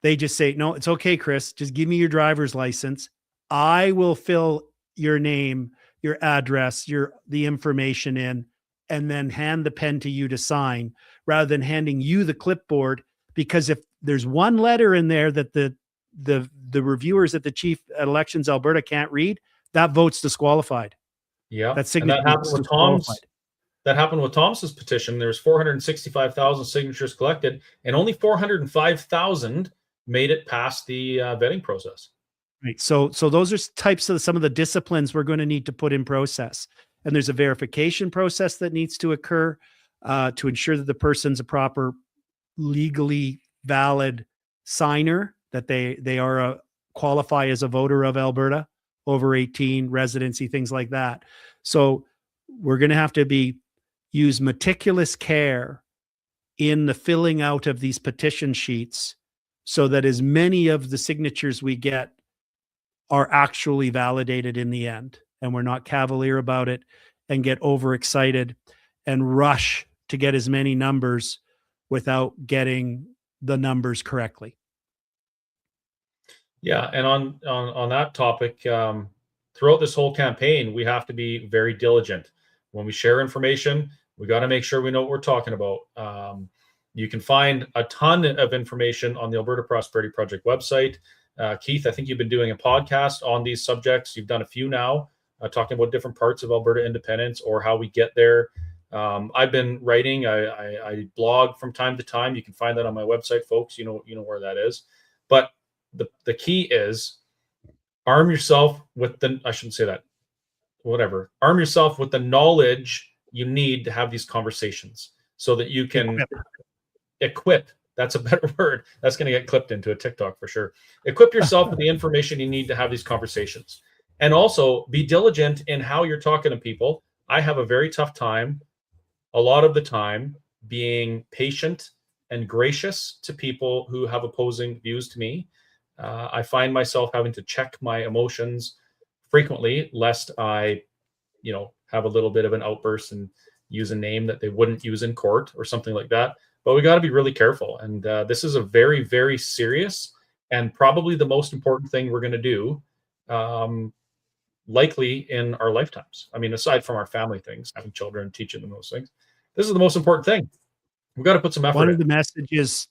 they just say, no, it's okay, Chris. Just give me your driver's license. I will fill your name, your address, the information in, and then hand the pen to you to sign rather than handing you the clipboard. Because if there's one letter in there that the reviewers at the Chief Elections Alberta can't read, that vote's disqualified. Yeah. That signature that happened with Tom's petition. There's 465,000 signatures collected and only 405,000 made it past the vetting process. Right. So those are types of some of the disciplines we're going to need to put in process. And there's a verification process that needs to occur to ensure that the person's a proper legally valid signer, that they are qualify as a voter of Alberta, over 18, residency, things like that. So we're going to have to use meticulous care in the filling out of these petition sheets so that as many of the signatures we get are actually validated in the end. And we're not cavalier about it and get overexcited and rush to get as many numbers without getting the numbers correctly. Yeah, and on that topic, throughout this whole campaign, we have to be very diligent. When we share information, we got to make sure we know what we're talking about. You can find a ton of information on the Alberta Prosperity Project website. Keith, I think you've been doing a podcast on these subjects. You've done a few now, talking about different parts of Alberta independence or how we get there. I've been writing. I blog from time to time. You can find that on my website, folks. You know where that is. But the key is arm yourself with I shouldn't say that. Whatever. Arm yourself with the knowledge you need to have these conversations so that you can equip That's a better word. That's going to get clipped into a TikTok for sure. Equip yourself with the information you need to have these conversations. And also be diligent in how you're talking to people. I have a very tough time, a lot of the time, being patient and gracious to people who have opposing views to me. I find myself having to check my emotions frequently, lest I, have a little bit of an outburst and use a name that they wouldn't use in court or something like that. But we got to be really careful. And this is a very, very serious and probably the most important thing we're going to do, likely in our lifetimes. I mean, aside from our family things, having children, teaching them those things, this is the most important thing. We've got to put some effort One in. of the messages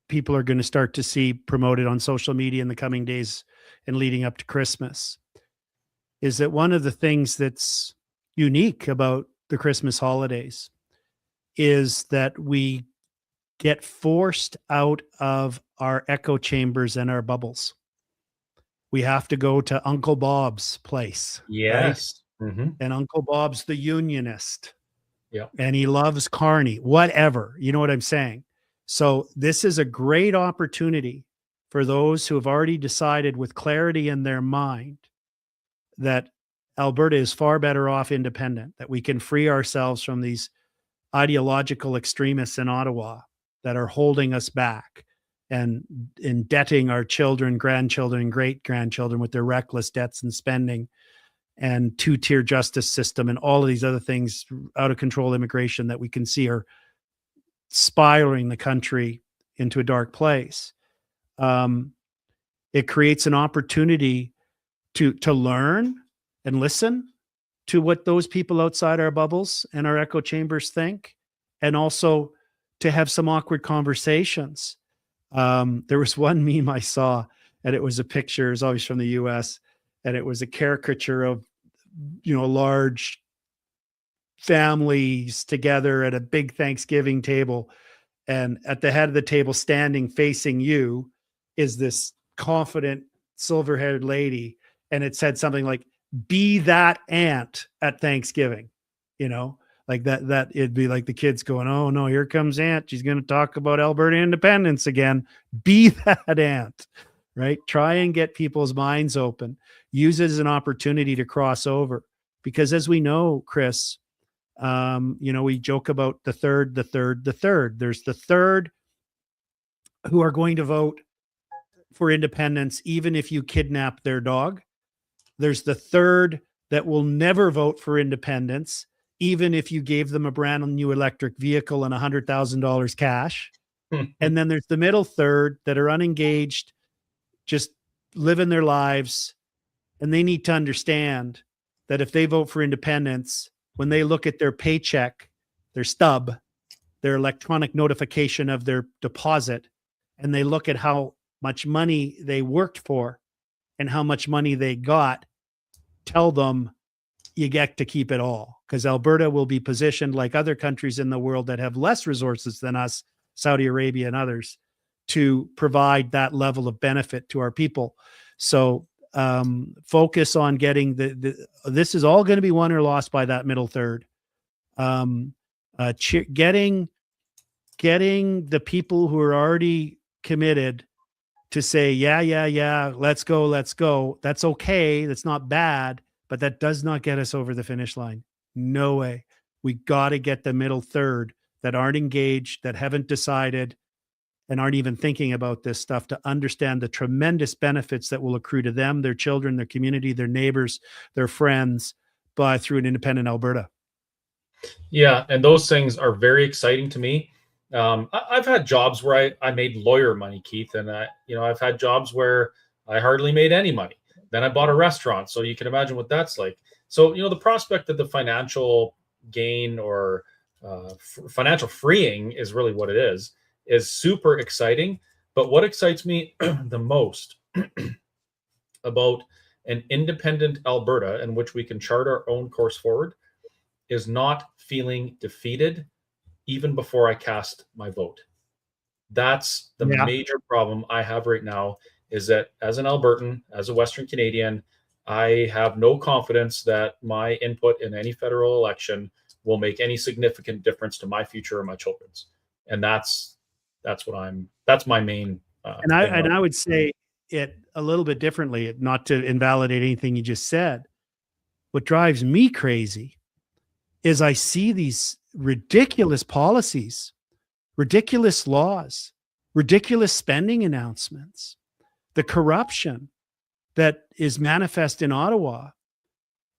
people are going to start to see promoted on social media in the coming days and leading up to Christmas is that one of the things that's unique about the Christmas holidays is that we get forced out of our echo chambers and our bubbles. We have to go to Uncle Bob's place. Yes. Right? Mm-hmm. And Uncle Bob's the unionist. Yeah. And he loves Carney, whatever. You know what I'm saying? So this is a great opportunity for those who have already decided with clarity in their mind that Alberta is far better off independent, that we can free ourselves from these ideological extremists in Ottawa that are holding us back and indebting our children, grandchildren, and great-grandchildren with their reckless debts and spending and two-tier justice system and all of these other things, out of control immigration that we can see are spiraling the country into a dark place. It creates an opportunity to learn and listen to what those people outside our bubbles and our echo chambers think, and also to have some awkward conversations. There was one meme I saw, and it was a picture, it's always from the US, and it was a caricature of, large families together at a big Thanksgiving table. And at the head of the table, standing facing you, is this confident silver-haired lady. And it said something like, be that aunt at Thanksgiving, like that it'd be like the kids going, oh no, here comes aunt. She's going to talk about Alberta independence again. Be that aunt, right? Try and get people's minds open. Use it as an opportunity to cross over. Because as we know, Chris, we joke about the third. There's the third who are going to vote for independence, even if you kidnap their dog. There's the third that will never vote for independence, even if you gave them a brand new electric vehicle and $100,000 cash. And then there's the middle third that are unengaged, just living their lives. And they need to understand that if they vote for independence, when they look at their paycheck, their stub, their electronic notification of their deposit, and they look at how much money they worked for and how much money they got, tell them you get to keep it all, because Alberta will be positioned like other countries in the world that have less resources than us, Saudi Arabia and others, to provide that level of benefit to our people. So focus on getting this is all going to be won or lost by that middle third. Getting the people who are already committed to say, yeah, let's go. That's okay. That's not bad, but that does not get us over the finish line. No way. We got to get the middle third that aren't engaged, that haven't decided, and aren't even thinking about this stuff, to understand the tremendous benefits that will accrue to them, their children, their community, their neighbors, their friends, through an independent Alberta. Yeah, and those things are very exciting to me. I've had jobs where I made lawyer money, Keith, and I've had jobs where I hardly made any money. Then I bought a restaurant, so you can imagine what that's like. So the prospect of the financial gain or financial freeing is really what it is super exciting. But what excites me the most about an independent Alberta in which we can chart our own course forward is not feeling defeated even before I cast my vote. That's the major problem I have right now, is that as an Albertan, as a Western Canadian, I have no confidence that my input in any federal election will make any significant difference to my future or my children's. And that's That's my main and I would say it a little bit differently, not to invalidate anything you just said. What drives me crazy is I see these ridiculous policies, ridiculous laws, ridiculous spending announcements, the corruption that is manifest in Ottawa.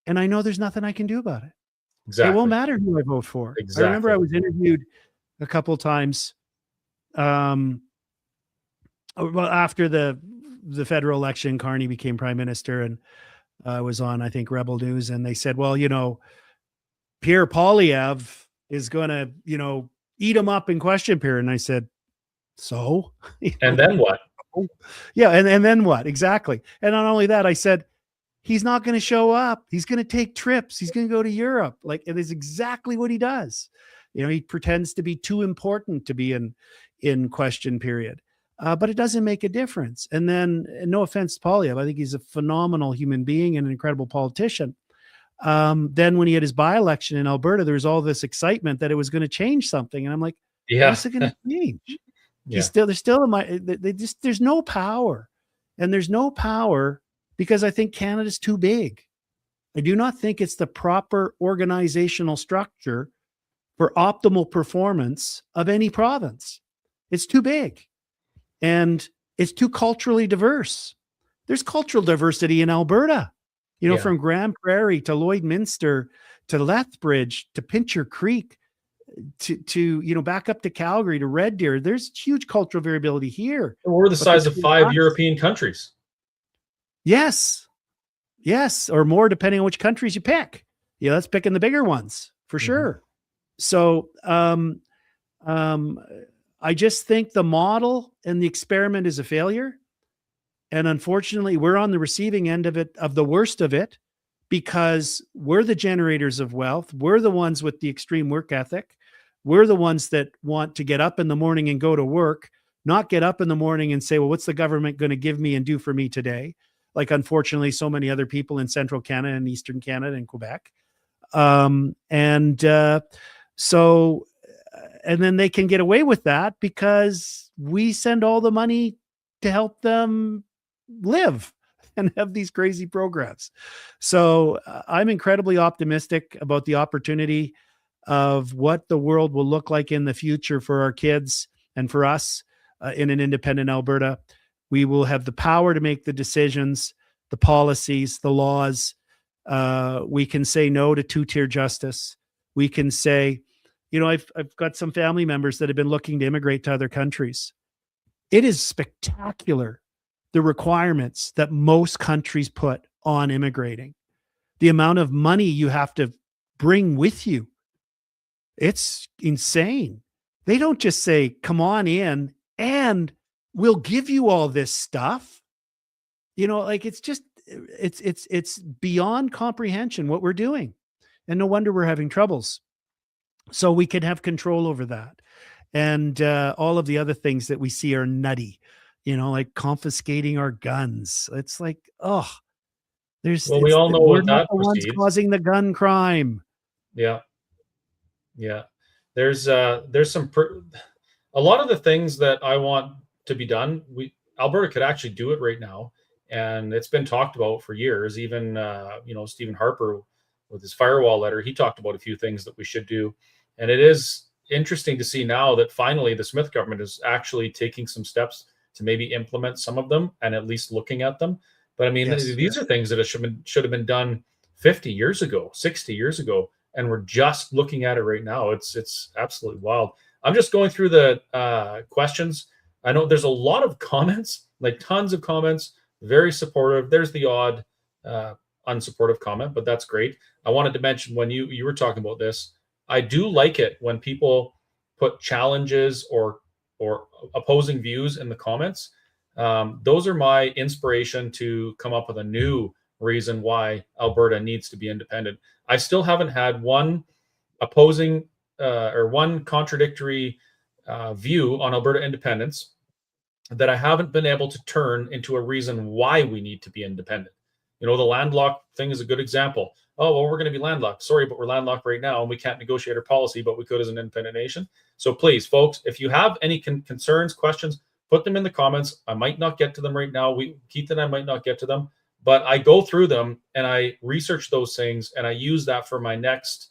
And I know there's nothing I can do about it. Exactly. It won't matter who I vote for. Exactly. I remember I was interviewed a couple of times well, after the federal election. Carney became prime minister, and was on, I think, Rebel News, and they said, well, Pierre Poilievre is going to, eat him up in question period. And I said, so? And then what? Yeah. And then what? Exactly. And not only that, I said, he's not going to show up. He's going to take trips. He's going to go to Europe. Like, it is exactly what he does. He pretends to be too important to be in question period. But it doesn't make a difference. And then, no offense to Poilievre, I think he's a phenomenal human being and an incredible politician. Then when he had his by-election in Alberta, there was all this excitement that it was going to change something. And I'm like, what's it going to change? There's no power. And there's no power because I think Canada's too big. I do not think it's the proper organizational structure for optimal performance of any province. It's too big. And it's too culturally diverse. There's cultural diversity in Alberta, from Grand Prairie to Lloydminster to Lethbridge to Pincher Creek to back up to Calgary to Red Deer. There's huge cultural variability here. We're the size of 5 European countries. Yes. Or more, depending on which countries you pick. Let's pick in the bigger ones for sure. So, I just think the model and the experiment is a failure. And unfortunately, we're on the receiving end of it, of the worst of it, because we're the generators of wealth. We're the ones with the extreme work ethic. We're the ones that want to get up in the morning and go to work, not get up in the morning and say, well, what's the government going to give me and do for me today? Like, unfortunately, so many other people in central Canada and eastern Canada and Quebec. And then they can get away with that because we send all the money to help them live and have these crazy programs. So I'm incredibly optimistic about the opportunity of what the world will look like in the future for our kids and for us in an independent Alberta. We will have the power to make the decisions, the policies, the laws. We can say no to two-tier justice. We can say, I've got some family members that have been looking to immigrate to other countries. It is spectacular, the requirements that most countries put on immigrating, the amount of money you have to bring with you. It's insane. They don't just say, come on in and we'll give you all this stuff. It's beyond comprehension what we're doing. And no wonder we're having troubles. So we can have control over that. And all of the other things that we see are nutty, like confiscating our guns. It's like, we all know we're what not that the ones causing the gun crime. Yeah. There's some a lot of the things that I want to be done. Alberta could actually do it right now, and it's been talked about for years. Even Stephen Harper with his firewall letter, he talked about a few things that we should do. And it is interesting to see now that finally the Smith government is actually taking some steps to maybe implement some of them and at least looking at them. But I mean, these are things that should have been done 50 years ago, 60 years ago, and we're just looking at it right now. It's absolutely wild. I'm just going through the questions. I know there's a lot of comments, like tons of comments, very supportive. There's the odd unsupportive comment, but that's great. I wanted to mention when you were talking about this, I do like it when people put challenges or opposing views in the comments. Those are my inspiration to come up with a new reason why Alberta needs to be independent. I still haven't had one opposing or one contradictory view on Alberta independence that I haven't been able to turn into a reason why we need to be independent. The landlocked thing is a good example. Oh, well, we're going to be landlocked. Sorry, but we're landlocked right now, and we can't negotiate our policy, but we could as an independent nation. So please, folks, if you have any concerns, questions, put them in the comments. I might not get to them right now. Keith and I might not get to them, but I go through them and I research those things, and I use that for my next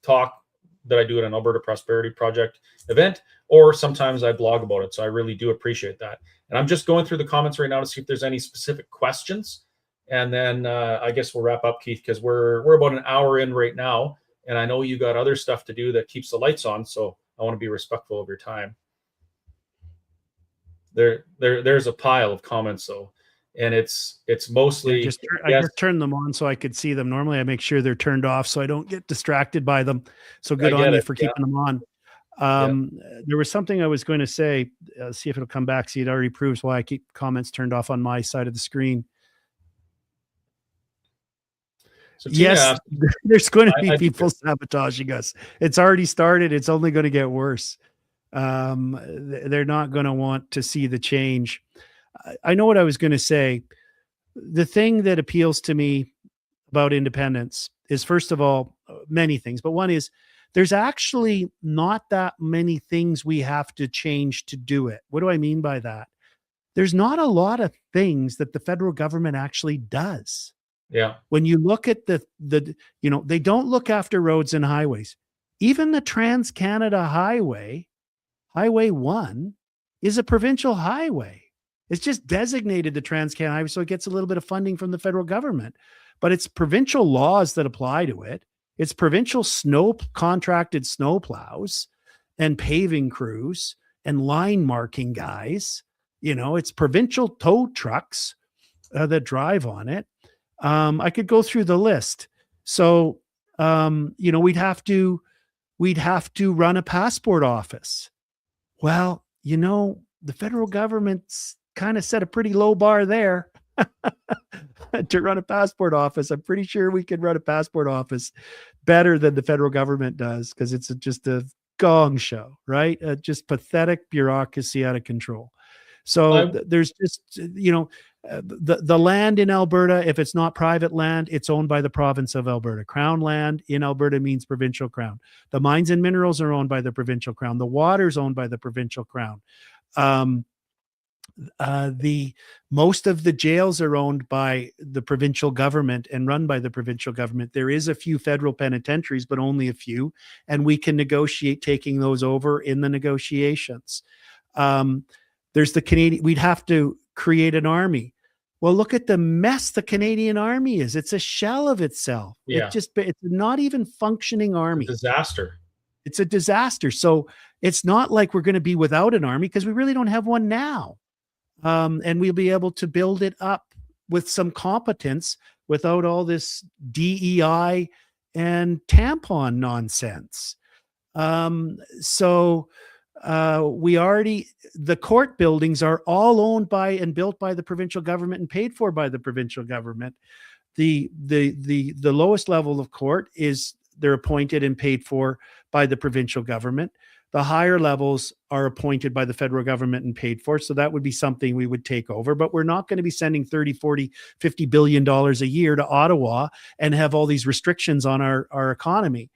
talk that I do at an Alberta Prosperity Project event, or sometimes I blog about it. So I really do appreciate that. And I'm just going through the comments right now to see if there's any specific questions. And then I guess we'll wrap up, Keith, because we're about an hour in right now. And I know you got other stuff to do that keeps the lights on. So I want to be respectful of your time. There's a pile of comments though. And it's mostly I just turned them on so I could see them. Normally I make sure they're turned off so I don't get distracted by them. So good on you for keeping them on. There was something I was going to say, see if it'll come back. See, it already proves why I keep comments turned off on my side of the screen. So yes, there's going to be people sabotaging us. It's already started. It's only going to get worse. They're not going to want to see the change. I know what I was going to say. The thing that appeals to me about independence is, first of all, many things, but one is there's actually not that many things we have to change to do it. What do I mean by that? There's not a lot of things that the federal government actually does. Yeah. When you look at they don't look after roads and highways. Even the Trans-Canada Highway, Highway 1, is a provincial highway. It's just designated the Trans-Canada Highway, so it gets a little bit of funding from the federal government. But it's provincial laws that apply to it. It's provincial contracted snow plows and paving crews and line marking guys. It's provincial tow trucks that drive on it. I could go through the list. So, we'd have to run a passport office. Well, the federal government's kind of set a pretty low bar there to run a passport office. I'm pretty sure we could run a passport office better than the federal government does, because it's just a gong show, right? Just pathetic bureaucracy out of control. So there's just, the land in Alberta, if it's not private land, it's owned by the province of Alberta. Crown land in Alberta means provincial crown. The mines and minerals are owned by the provincial crown. The water's owned by the provincial crown. Most of the jails are owned by the provincial government and run by the provincial government. There is a few federal penitentiaries, but only a few, and we can negotiate taking those over in the negotiations. There's the Canadian, we'd have to create an army. Well, look at the mess the Canadian Army is. It's a shell of itself. Yeah. It's not even functioning army. It's a disaster. It's a disaster. So it's not like we're going to be without an army, because we really don't have one now. And we'll be able to build it up with some competence without all this DEI and tampon nonsense. The court buildings are all owned by and built by the provincial government and paid for by the provincial government. The lowest level of court they're appointed and paid for by the provincial government. The higher levels are appointed by the federal government and paid for. So that would be something we would take over, but we're not going to be sending 30, 40, $50 billion a year to Ottawa and have all these restrictions on our economy.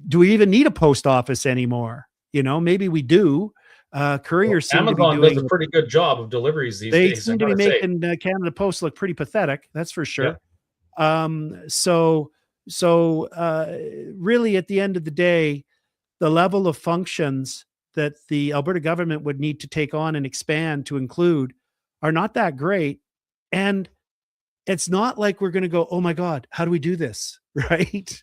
Do we even need a post office anymore? Maybe we do. Couriers seem to be doing does a pretty good job of deliveries these days. They seem to be making Canada Post look pretty pathetic. That's for sure. Yeah. Really, at the end of the day, the level of functions that the Alberta government would need to take on and expand to include are not that great. And it's not like we're going to go, oh my God, how do we do this? Right?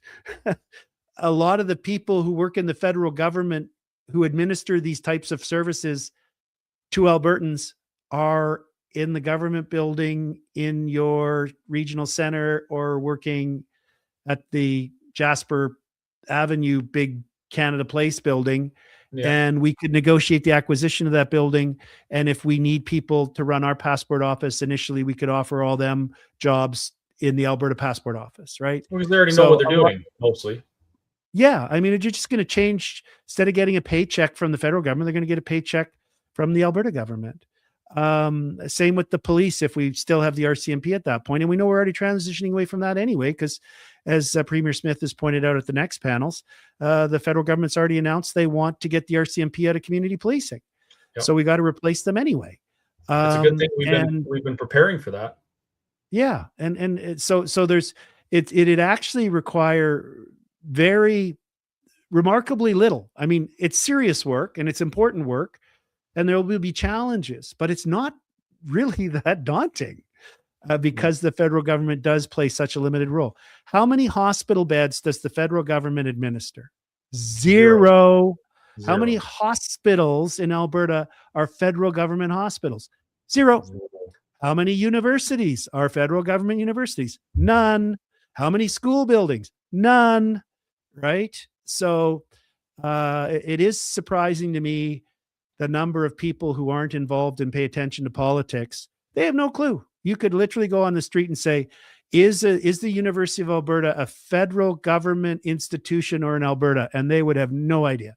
A lot of the people who work in the federal government who administer these types of services to Albertans are in the government building in your regional center or working at the Jasper Avenue big Canada Place building. Yeah. And we could negotiate the acquisition of that building. And if we need people to run our passport office, initially we could offer all them jobs in the Alberta passport office, right? Because they already know what they're doing, mostly. Yeah. I mean, you're just going to change, instead of getting a paycheck from the federal government, they're going to get a paycheck from the Alberta government. Same with the police, if we still have the RCMP at that point. And we know we're already transitioning away from that anyway, because as Premier Smith has pointed out at the next panels, the federal government's already announced they want to get the RCMP out of community policing. Yep. So we got to replace them anyway. It's a good thing we've been preparing for that. Yeah. So there's, it'd actually require very remarkably little. I mean, it's serious work and it's important work, and there will be challenges, but it's not really that daunting because the federal government does play such a limited role. How many hospital beds does the federal government administer? Zero. How many hospitals in Alberta are federal government hospitals? Zero. How many universities are federal government universities? None. How many school buildings? None. Right? So it is surprising to me the number of people who aren't involved and pay attention to politics. They have no clue. You could literally go on the street and say, is the University of Alberta a federal government institution or in Alberta? And they would have no idea.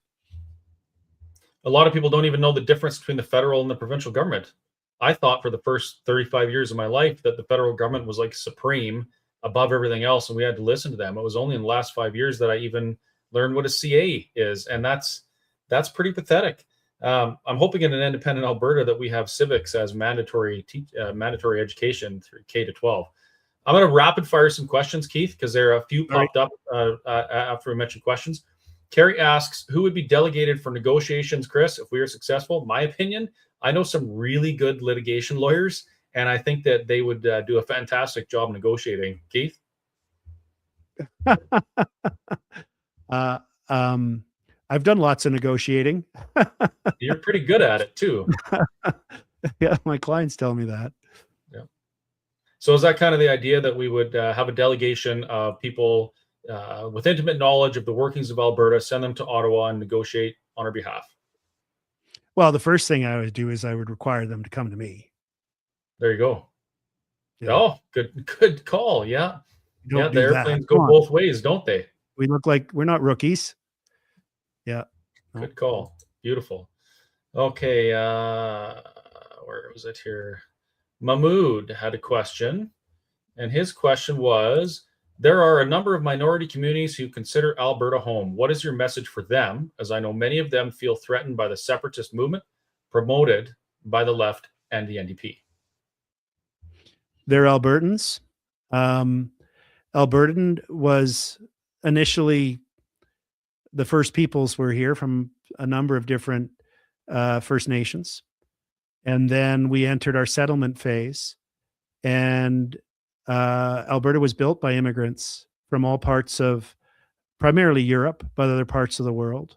A lot of people don't even know the difference between the federal and the provincial government. I thought for the first 35 years of my life that the federal government was like supreme above everything else, and we had to listen to them. It was only in the last 5 years that I even learned what a CA is, and that's pretty pathetic. I'm hoping in an independent Alberta that we have civics as mandatory education through K to 12. I'm going to rapid fire some questions, Keith, because there are a few popped up after we mentioned questions. Kerry asks, who would be delegated for negotiations, Chris, if we are successful? My opinion, I know some really good litigation lawyers, and I think that they would do a fantastic job negotiating. Keith? I've done lots of negotiating. You're pretty good at it too. Yeah, my clients tell me that. Yeah. So is that kind of the idea that we would have a delegation of people with intimate knowledge of the workings of Alberta, send them to Ottawa and negotiate on our behalf? Well, the first thing I would do is I would require them to come to me. There you go. Yeah. Oh, good call. Yeah. Yeah, the airplanes go both ways, don't they? We look like we're not rookies. Yeah. Good call. Beautiful. Okay. Where was it here? Mahmood had a question, and his question was, there are a number of minority communities who consider Alberta home. What is your message for them? As I know many of them feel threatened by the separatist movement promoted by the left and the NDP. They're Albertans. Albertan was initially, the First Peoples were here from a number of different First Nations. And then we entered our settlement phase, and Alberta was built by immigrants from all parts of primarily Europe, but other parts of the world.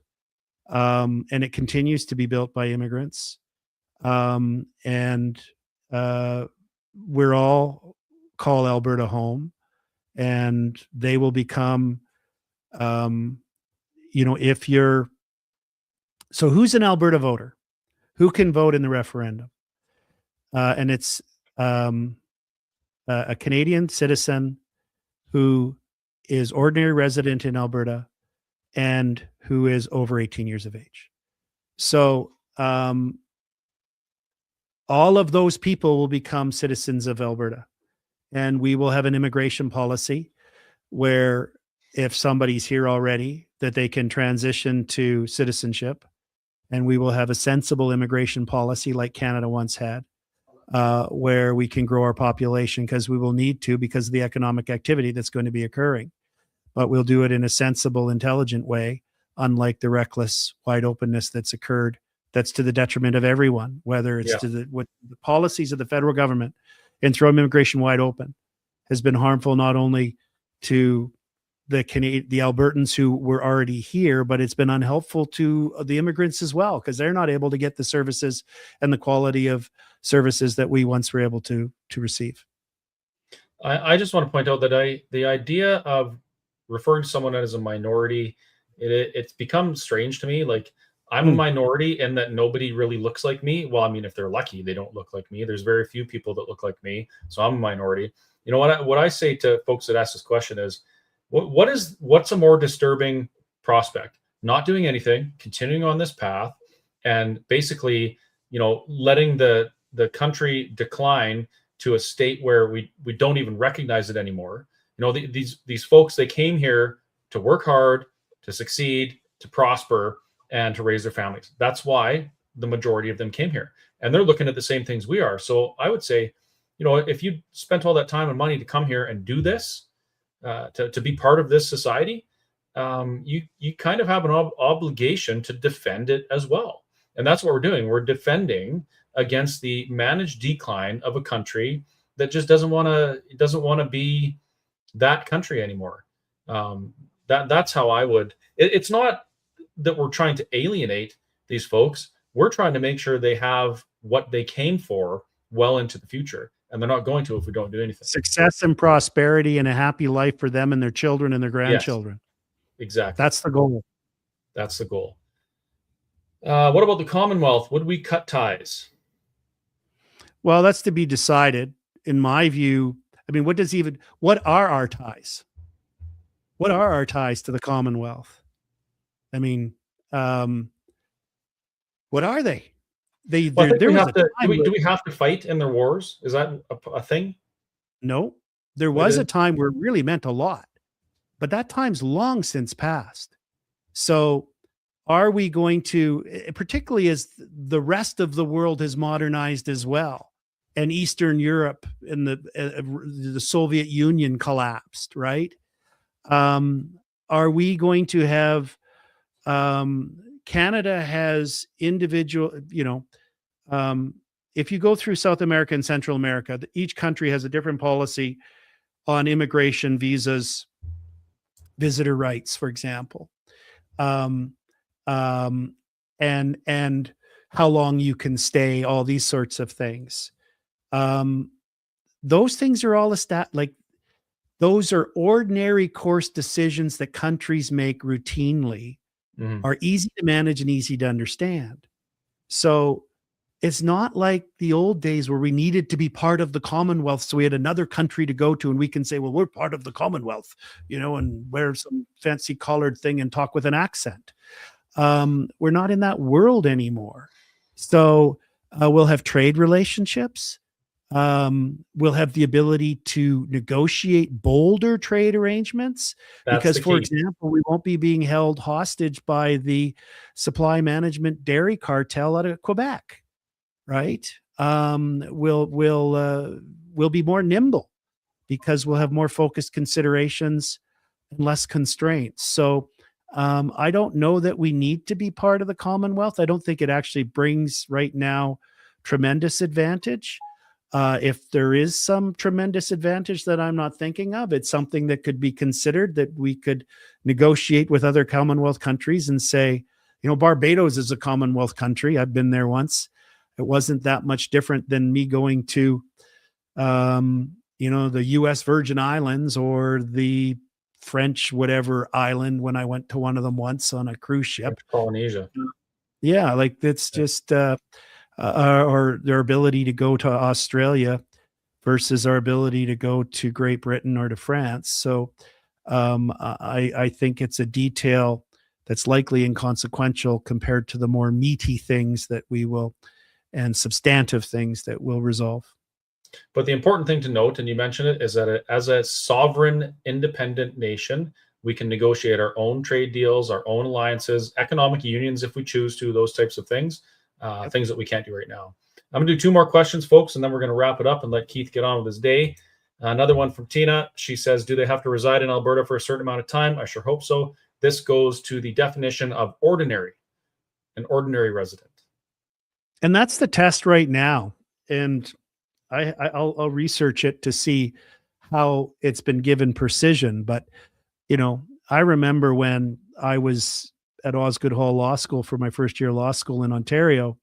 And it continues to be built by immigrants. And we're all call Alberta home, and they will become, if you're, so who's an Alberta voter? Who can vote in the referendum? And it's a Canadian citizen who is ordinary resident in Alberta and who is over 18 years of age. So all of those people will become citizens of Alberta, and we will have an immigration policy where if somebody's here already, that they can transition to citizenship, and we will have a sensible immigration policy like Canada once had, where we can grow our population, because we will need to, because of the economic activity that's going to be occurring. But we'll do it in a sensible, intelligent way, unlike the reckless wide openness that's occurred. That's to the detriment of everyone, whether it's to the policies of the federal government in throwing immigration wide open has been harmful not only to the Albertans who were already here, but it's been unhelpful to the immigrants as well, because they're not able to get the services and the quality of services that we once were able to receive. I just want to point out that the idea of referring to someone as a minority, it's become strange to me. Like, I'm a minority in that nobody really looks like me. Well, I mean, if they're lucky, they don't look like me. There's very few people that look like me. So I'm a minority. You know what I say to folks that ask this question is, what's a more disturbing prospect? Not doing anything, continuing on this path, and basically letting the country decline to a state where we don't even recognize it anymore. These folks, they came here to work hard, to succeed, to prosper, and to raise their families. That's why the majority of them came here, and they're looking at the same things we are. So I would say, if you spent all that time and money to come here and do this, to be part of this society, you kind of have an obligation to defend it as well. And that's what we're doing. We're defending against the managed decline of a country that just doesn't want to be that country anymore. That's how I would. It's not that we're trying to alienate these folks. We're trying to make sure they have what they came for well into the future, and they're not going to if we don't do anything. Success and prosperity and a happy life for them and their children and their grandchildren. Yes, exactly. That's the goal. That's the goal. What about the Commonwealth? Would we cut ties? Well, that's to be decided. In my view, I mean, what are our ties? What are our ties to the Commonwealth? I mean, what are they? Do we have to fight in their wars? Is that a thing? No, there was a time where it really meant a lot, but that time's long since passed. So are we going to, particularly as the rest of the world has modernized as well, and Eastern Europe and the Soviet Union collapsed, right? Are we going to have, Canada has individual, if you go through South America and Central America, each country has a different policy on immigration, visas, visitor rights, for example, and how long you can stay, all these sorts of things. Those things are all those are ordinary course decisions that countries make routinely, are easy to manage and easy to understand. So it's not like the old days where we needed to be part of the Commonwealth. So we had another country to go to and we can say, well, we're part of the Commonwealth, and wear some fancy collared thing and talk with an accent. We're not in that world anymore. So we'll have trade relationships. We'll have the ability to negotiate bolder trade arrangements. Because, for example, we won't be being held hostage by the supply management dairy cartel out of Quebec, right? We'll be more nimble because we'll have more focused considerations and less constraints. So I don't know that we need to be part of the Commonwealth. I don't think it actually brings right now tremendous advantage. If there is some tremendous advantage that I'm not thinking of, it's something that could be considered, that we could negotiate with other Commonwealth countries and say, Barbados is a Commonwealth country. I've been there once. It wasn't that much different than me going to, the U.S. Virgin Islands or the French whatever island when I went to one of them once on a cruise ship. Polynesia. Yeah, it's just... or their ability to go to Australia versus our ability to go to Great Britain or to France. So I think it's a detail that's likely inconsequential compared to the more meaty things that we will, and substantive things that we'll resolve. But the important thing to note, and you mentioned it, is that as a sovereign, independent nation, we can negotiate our own trade deals, our own alliances, economic unions if we choose to, those types of things. Things that we can't do right now. I'm going to do 2 more questions, folks, and then we're going to wrap it up and let Keith get on with his day. Another one from Tina. She says, do they have to reside in Alberta for a certain amount of time? I sure hope so. This goes to the definition of ordinary, an ordinary resident. And that's the test right now. And I'll research it to see how it's been given precision. But, I remember when I was at Osgoode Hall Law School for my first year of law school in Ontario.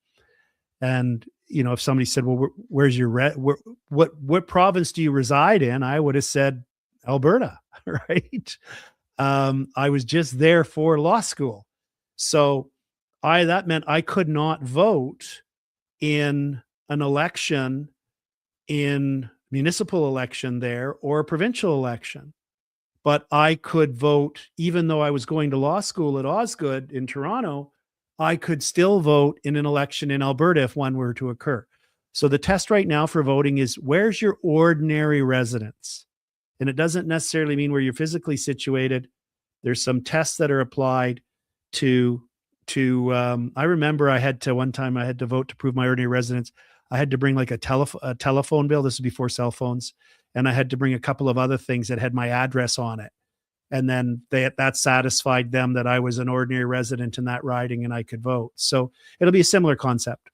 And, if somebody said, well, where's your, what province do you reside in? I would have said Alberta, right? I was just there for law school. So that meant I could not vote in an election, in municipal election there or a provincial election. But I could vote, even though I was going to law school at Osgoode in Toronto, I could still vote in an election in Alberta if one were to occur. So the test right now for voting is, where's your ordinary residence? And it doesn't necessarily mean where you're physically situated. There's some tests that are applied to I remember one time I had to vote to prove my ordinary residence. I had to bring like a telephone bill. This was before cell phones. And I had to bring a couple of other things that had my address on it. And then that satisfied them that I was an ordinary resident in that riding and I could vote. So it'll be a similar concept.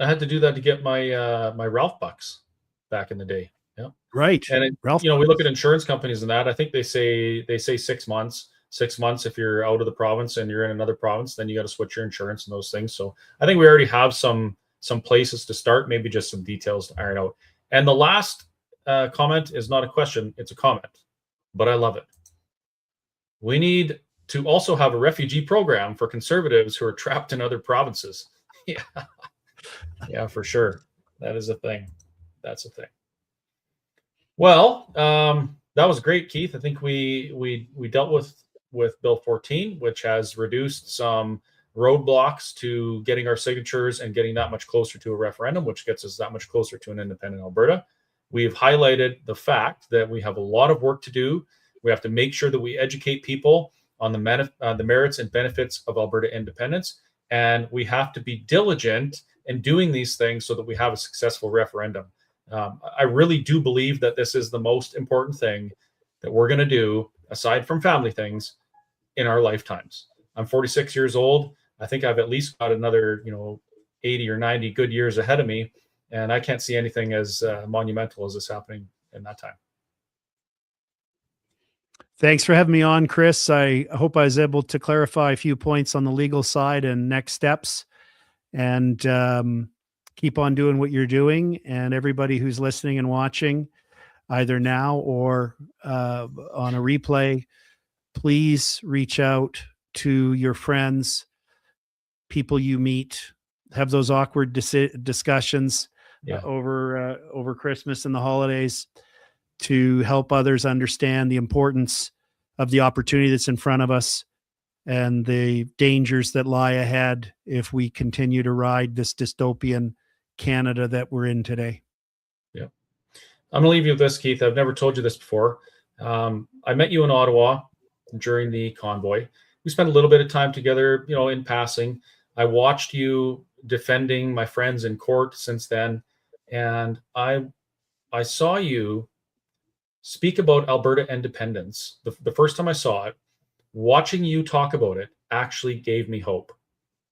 I had to do that to get my my Ralph bucks back in the day. Yeah, right. And Ralph, we look at insurance companies and that. I think they say 6 months. 6 months if you're out of the province and you're in another province, then you got to switch your insurance and those things. So I think we already have some places to start. Maybe just some details to iron out. And the last comment is not a question; it's a comment, but I love it. We need to also have a refugee program for Conservatives who are trapped in other provinces. Yeah, yeah, for sure. That is a thing. That's a thing. Well, that was great, Keith. I think we dealt with Bill 14, which has reduced some roadblocks to getting our signatures and getting that much closer to a referendum, which gets us that much closer to an independent Alberta. We've highlighted the fact that we have a lot of work to do. We have to make sure that we educate people on the merits and benefits of Alberta independence. And we have to be diligent in doing these things so that we have a successful referendum. I really do believe that this is the most important thing that we're going to do, aside from family things, in our lifetimes. I'm 46 years old. I think I've at least got another, 80 or 90 good years ahead of me. And I can't see anything as monumental as this happening in that time. Thanks for having me on, Chris. I hope I was able to clarify a few points on the legal side and next steps. And keep on doing what you're doing. And everybody who's listening and watching, either now or on a replay, please reach out to your friends, people you meet, have those awkward discussions over Christmas and the holidays, to help others understand the importance of the opportunity that's in front of us and the dangers that lie ahead if we continue to ride this dystopian Canada that we're in today. Yeah. I'm going to leave you with this, Keith. I've never told you this before. I met you in Ottawa during the convoy. We spent a little bit of time together, in passing. I watched you defending my friends in court since then. And I saw you speak about Alberta independence. The first time I saw it, watching you talk about it actually gave me hope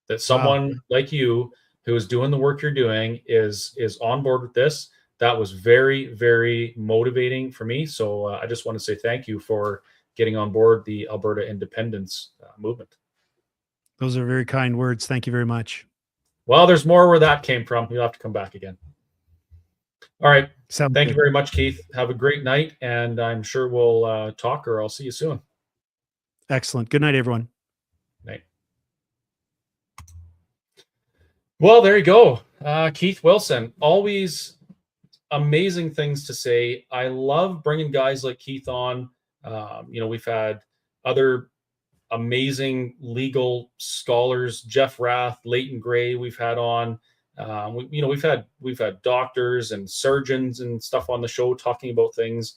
that someone like you who is doing the work you're doing is on board with this. That was very, very motivating for me. So I just want to say thank you for getting on board the Alberta independence movement. Those are very kind words. Thank you very much. Well, there's more where that came from. You'll have to come back again. All right. Thank you very much, Keith. Have a great night, and I'm sure we'll talk, or I'll see you soon. Excellent. Good night, everyone. Night. Well, there you go. Keith Wilson, always amazing things to say. I love bringing guys like Keith on. We've had other amazing legal scholars, Jeff Rath, Leighton Gray, we've had on. We've had doctors and surgeons and stuff on the show talking about things.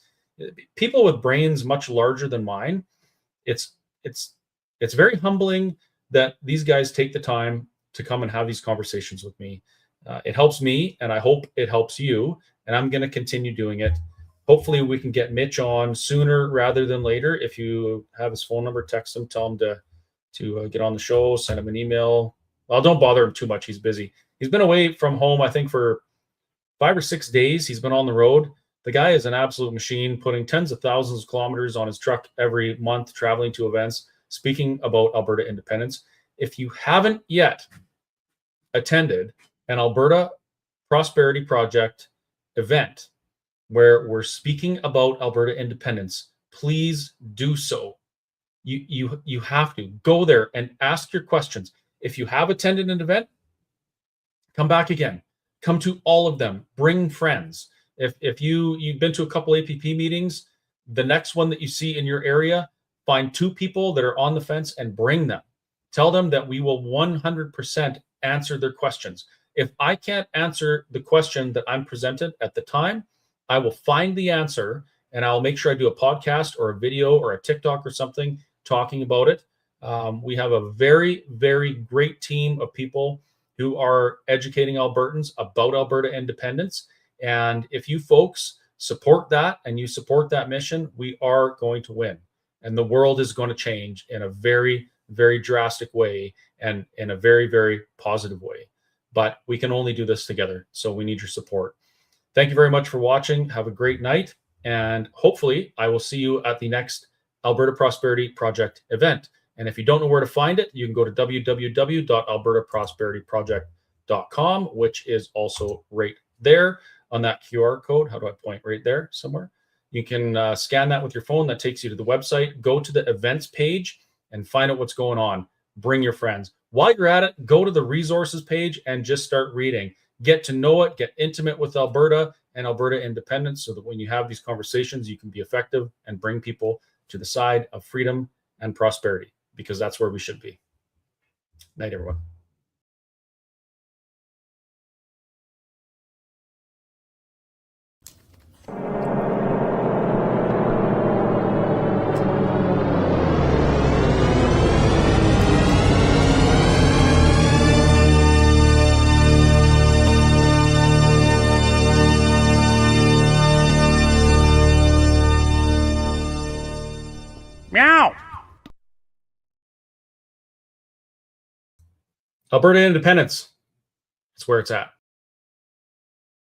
People with brains much larger than mine. It's very humbling that these guys take the time to come and have these conversations with me. It helps me, and I hope it helps you. And I'm going to continue doing it. Hopefully, we can get Mitch on sooner rather than later. If you have his phone number, text him, tell him to get on the show, send him an email. Well, don't bother him too much. He's busy. He's been away from home, I think, for 5 or 6 days. He's been on the road. The guy is an absolute machine, putting tens of thousands of kilometers on his truck every month, traveling to events, speaking about Alberta independence. If you haven't yet attended an Alberta Prosperity Project event where we're speaking about Alberta independence, please do so. You have to go there and ask your questions. If you have attended an event, come back again. Come to all of them. Bring friends. If you've been to a couple APP meetings, the next one that you see in your area, find 2 people that are on the fence and bring them. Tell them that we will 100% answer their questions. If I can't answer the question that I'm presented at the time, I will find the answer and I'll make sure I do a podcast or a video or a TikTok or something talking about it. We have a very, very great team of people who are educating Albertans about Alberta independence. And if you folks support that and you support that mission, we are going to win. And the world is going to change in a very, very drastic way and in a very, very positive way. But we can only do this together. So we need your support. Thank you very much for watching. Have a great night. And hopefully I will see you at the next Alberta Prosperity Project event. And if you don't know where to find it, you can go to www.albertaprosperityproject.com, which is also right there on that QR code. How do I point? Right there somewhere. You can scan that with your phone. That takes you to the website. Go to the events page and find out what's going on. Bring your friends. While you're at it, go to the resources page and just start reading. Get to know it, get intimate with Alberta and Alberta independence so that when you have these conversations, you can be effective and bring people to the side of freedom and prosperity, because that's where we should be. Night, everyone. Meow. Alberta independence. That's where it's at.